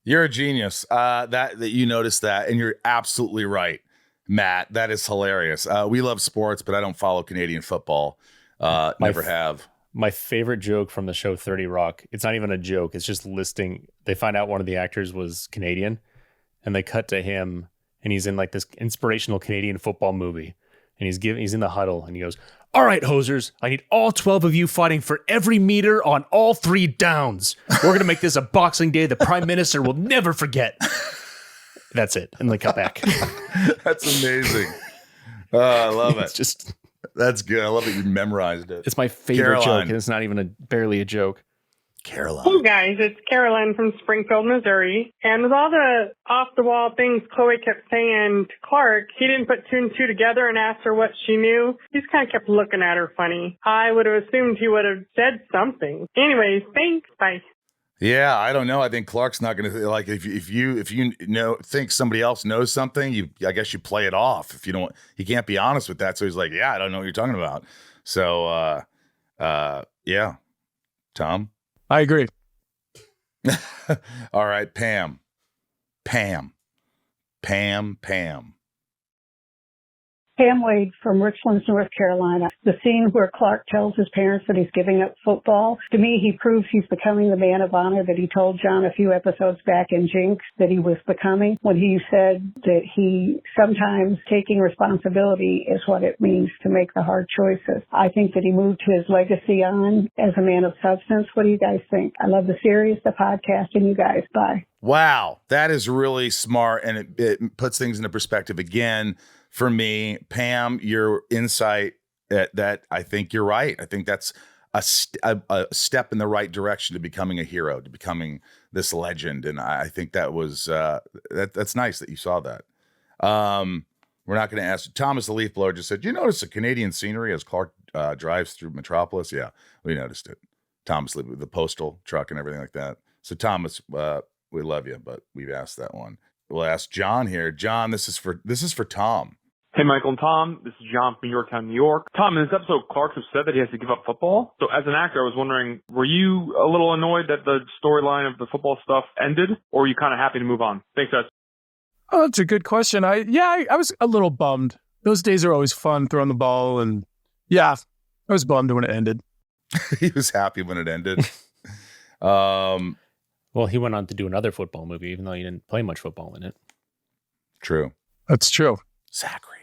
You're a genius. That you noticed that, and you're absolutely right, Matt. That is hilarious. We love sports, but I don't follow Canadian football. Never have. My favorite joke from the show 30 Rock, it's not even a joke. It's just listing. They find out one of the actors was Canadian, and they cut to him, and he's in like this inspirational Canadian football movie, and he's in the huddle, and he goes, "All right, hosers, I need all 12 of you fighting for every meter on all 3 downs. We're going to make this a Boxing Day the Prime Minister will never forget." That's it. And they cut back. That's amazing. I love it. It's just... That's good. I love that you memorized it. It's my favorite joke, and it's not even barely a joke. Caroline. Hey guys, it's Caroline from Springfield, Missouri. And with all the off-the-wall things Chloe kept saying to Clark, he didn't put 2 and 2 together and asked her what she knew. He just kind of kept looking at her funny. I would have assumed he would have said something. Anyways, thanks. Bye. Yeah, I don't know. I think Clark's not going to like if you know think somebody else knows something. I guess you play it off. If you don't, he can't be honest with that. So he's like, yeah, I don't know what you're talking about. So, yeah, Tom. I agree. All right, Pam. Pam Wade from Richlands, North Carolina. The scene where Clark tells his parents that he's giving up football, to me, he proves he's becoming the man of honor that he told John a few episodes back in Jinx that he was becoming, when he said that he sometimes taking responsibility is what it means to make the hard choices. I think that he moved his legacy on as a man of substance. What do you guys think? I love the series, the podcast, and you guys. Bye. Wow, that is really smart, and it puts things into perspective again. For me, Pam, your insight that I think you're right. I think that's a step in the right direction to becoming a hero, to becoming this legend. And I think that was that's nice that you saw that. We're not going to ask. Thomas the Leaf Blower just said, "Do you notice the Canadian scenery as Clark drives through Metropolis?" Yeah, we noticed it. Thomas, the postal truck and everything like that. So Thomas, we love you, but we've asked that one. We'll ask John here. John, this is for Tom. Hey, Michael and Tom. This is John from Yorktown, New York. Tom, in this episode, Clark's upset that he has to give up football. So as an actor, I was wondering, were you a little annoyed that the storyline of the football stuff ended, or were you kind of happy to move on? Thanks, guys. Oh, that's a good question. I was a little bummed. Those days are always fun, throwing the ball, and yeah, I was bummed when it ended. He was happy when it ended. Well, he went on to do another football movie, even though he didn't play much football in it. True. That's true. Zachary.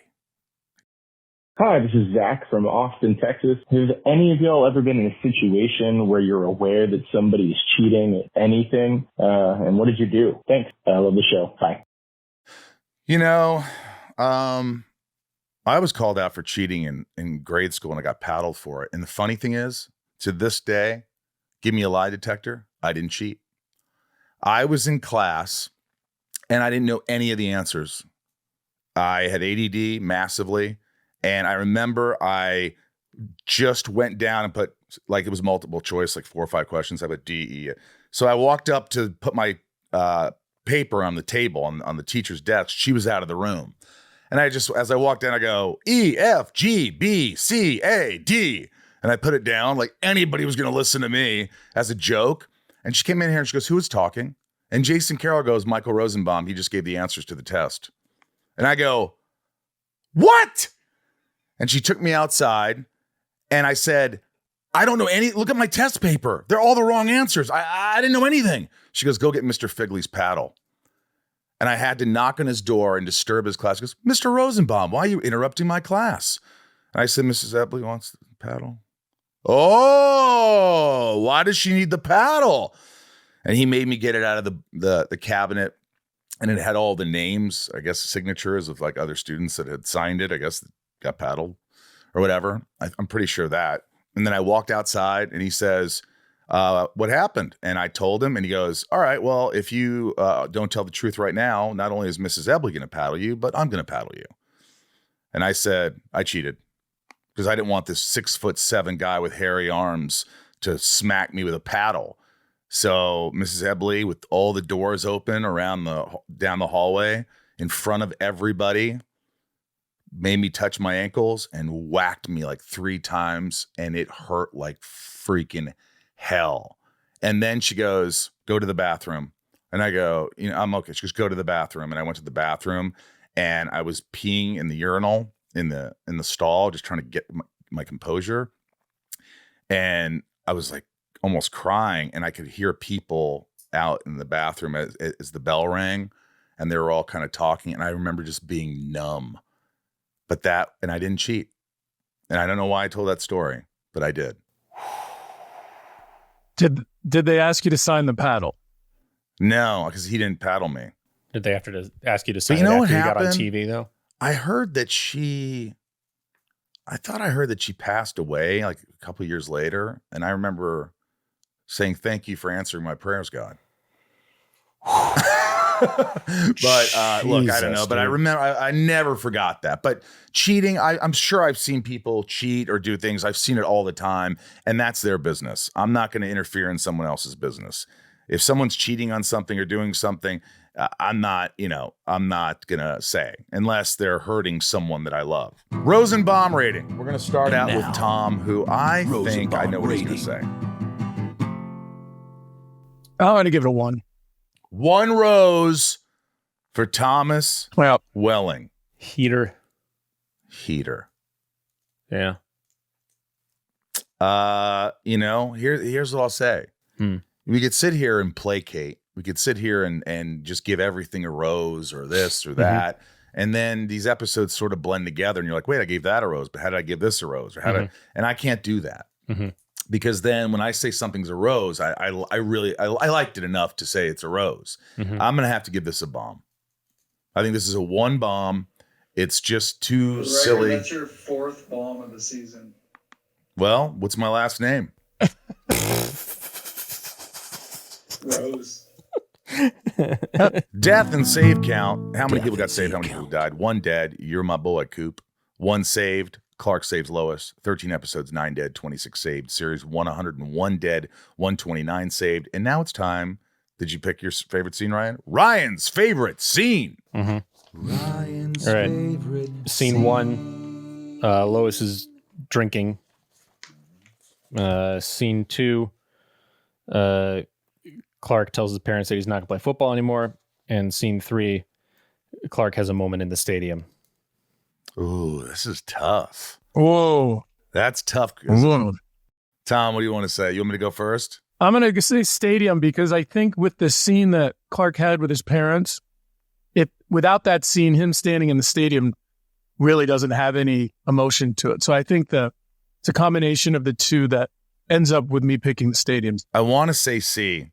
Hi, this is Zach from Austin, Texas. Has any of y'all ever been in a situation where you're aware that somebody is cheating at anything? And what did you do? Thanks. I love the show. Bye. You know, I was called out for cheating in grade school, and I got paddled for it. And the funny thing is, to this day, give me a lie detector, I didn't cheat. I was in class, and I didn't know any of the answers. I had ADD massively. And I remember I just went down and put, like, it was multiple choice, like 4 or 5 questions. I put D, E. So I walked up to put my paper on the table on the teacher's desk. She was out of the room. And I just, as I walked in, I go, E, F, G, B, C, A, D. And I put it down like anybody was going to listen to me as a joke. And she came in here and she goes, "Who is talking?" And Jason Carroll goes, "Michael Rosenbaum. He just gave the answers to the test." And I go, "What?" And she took me outside, and I said, I don't know any. Look at my test paper. They're all the wrong answers. I didn't know anything. She goes, go get Mr. Figley's paddle. And I had to knock on his door and disturb his class. He goes, Mr. Rosenbaum, why are you interrupting my class? And I said, Mrs. Ebley wants the paddle. Oh, why does she need the paddle? And he made me get it out of the cabinet. And it had all the names, I guess, signatures of like other students that had signed it. I guess got paddled or whatever. I'm pretty sure that. And then I walked outside and he says, what happened? And I told him and he goes, all right, well, if you don't tell the truth right now, not only is Mrs. Ebley going to paddle you, but I'm going to paddle you. And I said, I cheated because I didn't want this 6'7" guy with hairy arms to smack me with a paddle. So Mrs. Ebley, with all the doors open down the hallway in front of everybody, made me touch my ankles and whacked me like 3 times, and it hurt like freaking hell. And then she goes, go to the bathroom. And I go, I'm okay. She goes, go to the bathroom. And I went to the bathroom and I was peeing in the urinal in the stall, just trying to get my composure. And I was like almost crying, and I could hear people out in the bathroom as the bell rang, and they were all kind of talking. And I remember just being numb, and I didn't cheat. And I don't know why I told that story, but I did. Did they ask you to sign the paddle? No, because he didn't paddle me. Did they have to ask you to sign it after you got on TV, though? I heard that I heard that she passed away like a couple of years later. And I remember saying, thank you for answering my prayers, God. But look, I don't know, but I remember, I never forgot that. But cheating, I'm sure I've seen people cheat or do things. I've seen it all the time, and that's their business. I'm not going to interfere in someone else's business. If someone's cheating on something or doing something, I'm not going to say, unless they're hurting someone that I love. Rosenbaum rating. We're going to start out with Tom, who I think I know what he's going to say. I'm going to give it a 1. 1 rose for Thomas Welling. Heater. Yeah. Here's what I'll say. We could sit here and placate. We could sit here and just give everything a rose or this or that. And then these episodes sort of blend together and you're like, wait, I gave that a rose, but how did I give this a rose? Or and I can't do that. Because then when I say something's a rose, I liked it enough to say it's a rose. I'm going to have to give this a bomb. I think this is a 1 bomb. It's just too silly. That's your 4th bomb of the season. Well, what's my last name? Rose. Death and save count. How many people got saved? How many people died? 1 dead. You're my boy, Coop. 1 saved. Clark saves Lois. 13 episodes, 9 dead, 26 saved. Series 101 dead, 129 saved. And now it's time. Did you pick your favorite scene, Ryan? Ryan's favorite scene. Ryan's favorite scene 1. Lois is drinking. Scene 2. Clark tells his parents that he's not going to play football anymore. And scene 3, Clark has a moment in the stadium. Ooh, this is tough. Whoa. That's tough. Tom, what do you want to say? You want me to go first? I'm going to say stadium because I think with the scene that Clark had with his parents, without that scene, him standing in the stadium really doesn't have any emotion to it. So I think it's a combination of the two that ends up with me picking the stadiums. I want to say C,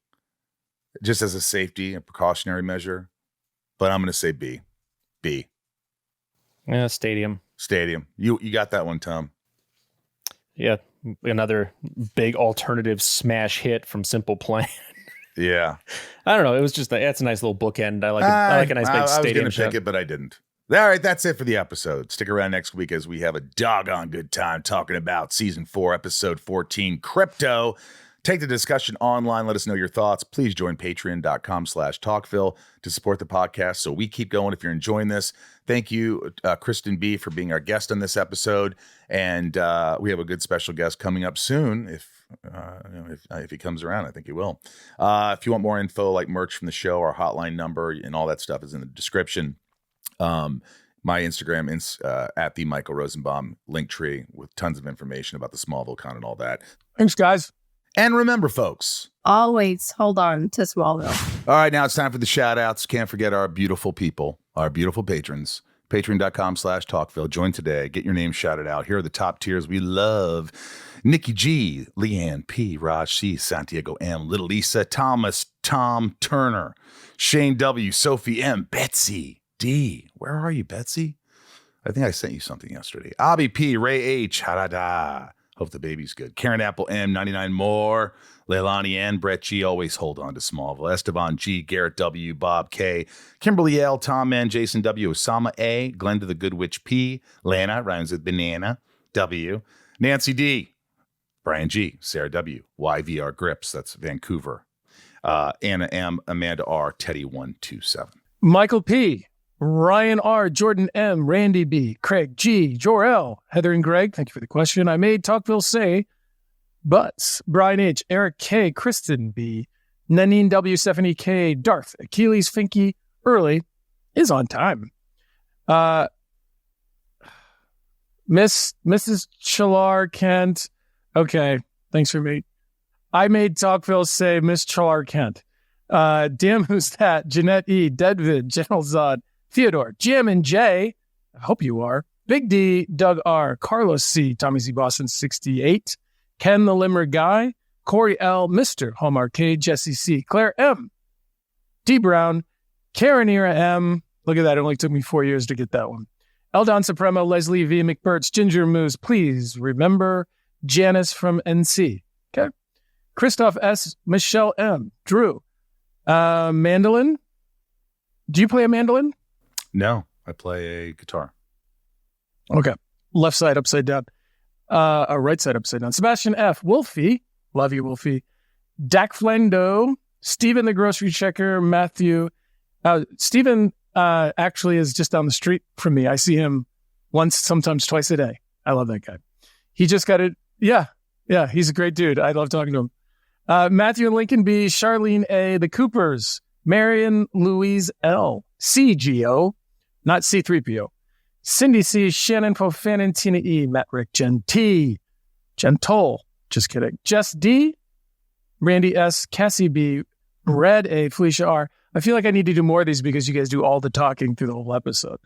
just as a safety and precautionary measure, but I'm going to say B. Yeah, stadium. You got that one, Tom. Yeah, another big alternative smash hit from Simple Plan. Yeah. I don't know. It was just that's a nice little bookend. I like a nice big stadium. I was going to pick it, but I didn't. All right, that's it for the episode. Stick around next week as we have a doggone good time talking about season 4, episode 14, Crypto. Take the discussion online. Let us know your thoughts. Please join patreon.com/talkville to support the podcast so we keep going if you're enjoying this. Thank you, Kristen B., for being our guest on this episode. And we have a good special guest coming up soon. If he comes around, I think he will. If you want more info like merch from the show, our hotline number and all that stuff is in the description. my Instagram at the Michael Rosenbaum link tree with tons of information about the Smallville con and all that. Thanks, guys. And remember, folks, always hold on to Smallville. All right, now it's time for the shout outs. Can't forget our beautiful people, our beautiful patrons. Patreon.com/talkville. Join today. Get your name shouted out. Here are the top tiers we love. Nikki G, Leanne P, Raj C, Santiago M, Little Lisa, Thomas, Tom Turner, Shane W, Sophie M, Betsy D. Where are you, Betsy? I think I sent you something yesterday. Abby P, Ray H, Harada. Hope the baby's good. Karen Apple M, 99 more. Leilani N, Brett G, always hold on to Smallville. Esteban G, Garrett W, Bob K, Kimberly L, Tom N, Jason W, Osama A, Glenda the Good Witch P, Lana, rhymes with banana, W, Nancy D, Brian G, Sarah W, YVR Grips, that's Vancouver, Anna M, Amanda R, Teddy 127. Michael P, Ryan R, Jordan M, Randy B, Craig G, Jor-El, Heather and Greg, thank you for the question. I made Talkville say, Butts, Brian H, Eric K, Kristen B, Nanine W, Stephanie K, Darth, Achilles, Finky, Early is on time. Mrs. Chalar Kent. Okay, thanks for me. I made Talkville say Miss Chalar Kent. Damn, who's that? Jeanette E, Deadvid, General Zod, Theodore, Jim and J. I hope you are. Big D, Doug R, Carlos C, Tommy Z Boston 68, Ken the Limmer Guy, Corey L, Mr. Hallmark K, Jesse C, Claire M, D Brown, Karen Era M. Look at that. It only took me 4 years to get that one. Eldon Supremo, Leslie V, McBurts, Ginger Moose. Please remember Janice from NC. Okay. Christoph S, Michelle M, Drew, mandolin. Do you play a mandolin? No, I play a guitar. Okay. Left side upside down. Right side upside down. Sebastian F, Wolfie. Love you, Wolfie. Dak Flendo, Stephen the grocery checker, Matthew. Stephen actually is just down the street from me. I see him once, sometimes twice a day. I love that guy. He just got it. Yeah, he's a great dude. I love talking to him. Matthew and Lincoln B, Charlene A, the Coopers, Marion Louise L, CGO, not C3PO, Cindy C, Shannon Fofanin, Tina E, Matt Rick, Jen T, Gentole, just kidding, Jess D, Randy S, Cassie B, Red A, Felicia R. I feel like I need to do more of these because you guys do all the talking through the whole episode.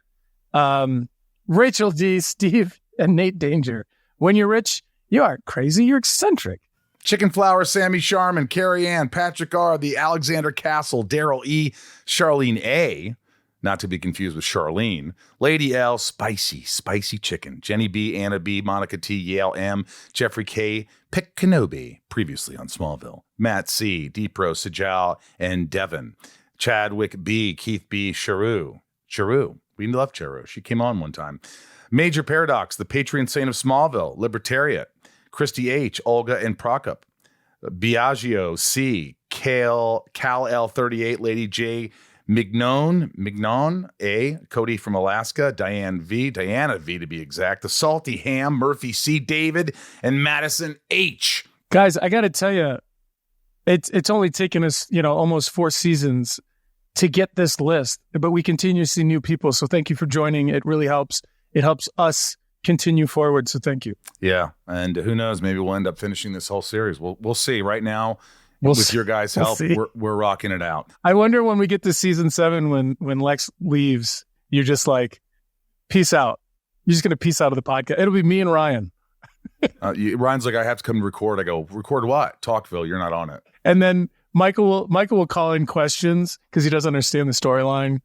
Rachel D, Steve, and Nate Danger. When you're rich, you aren't crazy, you're eccentric. Chicken Flower, Sammy Sharman, Carrie Ann, Patrick R, the Alexander Castle, Daryl E, Charlene A, not to be confused with Charlene, Lady L, Spicy Chicken, Jenny B, Anna B, Monica T, Yale M, Jeffrey K, Pick Kenobi, previously on Smallville, Matt C, Depro, Sajal, and Devin, Chadwick B, Keith B, Charu, we love Charu, she came on one time, Major Paradox, the Patreon Saint of Smallville, Libertariat, Christy H, Olga and Prokop, Biagio C, Cal L38, Lady J, Mignon A, Cody from Alaska, Diana V to be exact, the Salty Ham, Murphy C, David, and Madison H. Guys, I got to tell you, it's only taken us, almost 4 seasons to get this list, but we continue to see new people. So thank you for joining. It really helps. It helps us continue forward. So thank you. Yeah. And who knows, maybe we'll end up finishing this whole series. We'll see. Right now, with your guys' help, we're rocking it out. I wonder when we get to season 7, when Lex leaves, you're just like, peace out. You're just going to peace out of the podcast. It'll be me and Ryan. Ryan's like, I have to come record. I go, record what? Talkville. You're not on it. And then Michael will call in questions because he doesn't understand the storyline.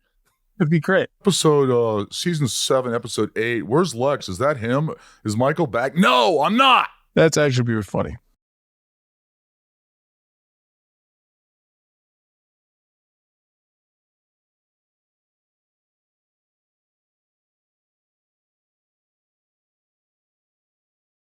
It'd be great. Season 7, episode 8. Where's Lex? Is that him? Is Michael back? No, I'm not. That's actually be funny.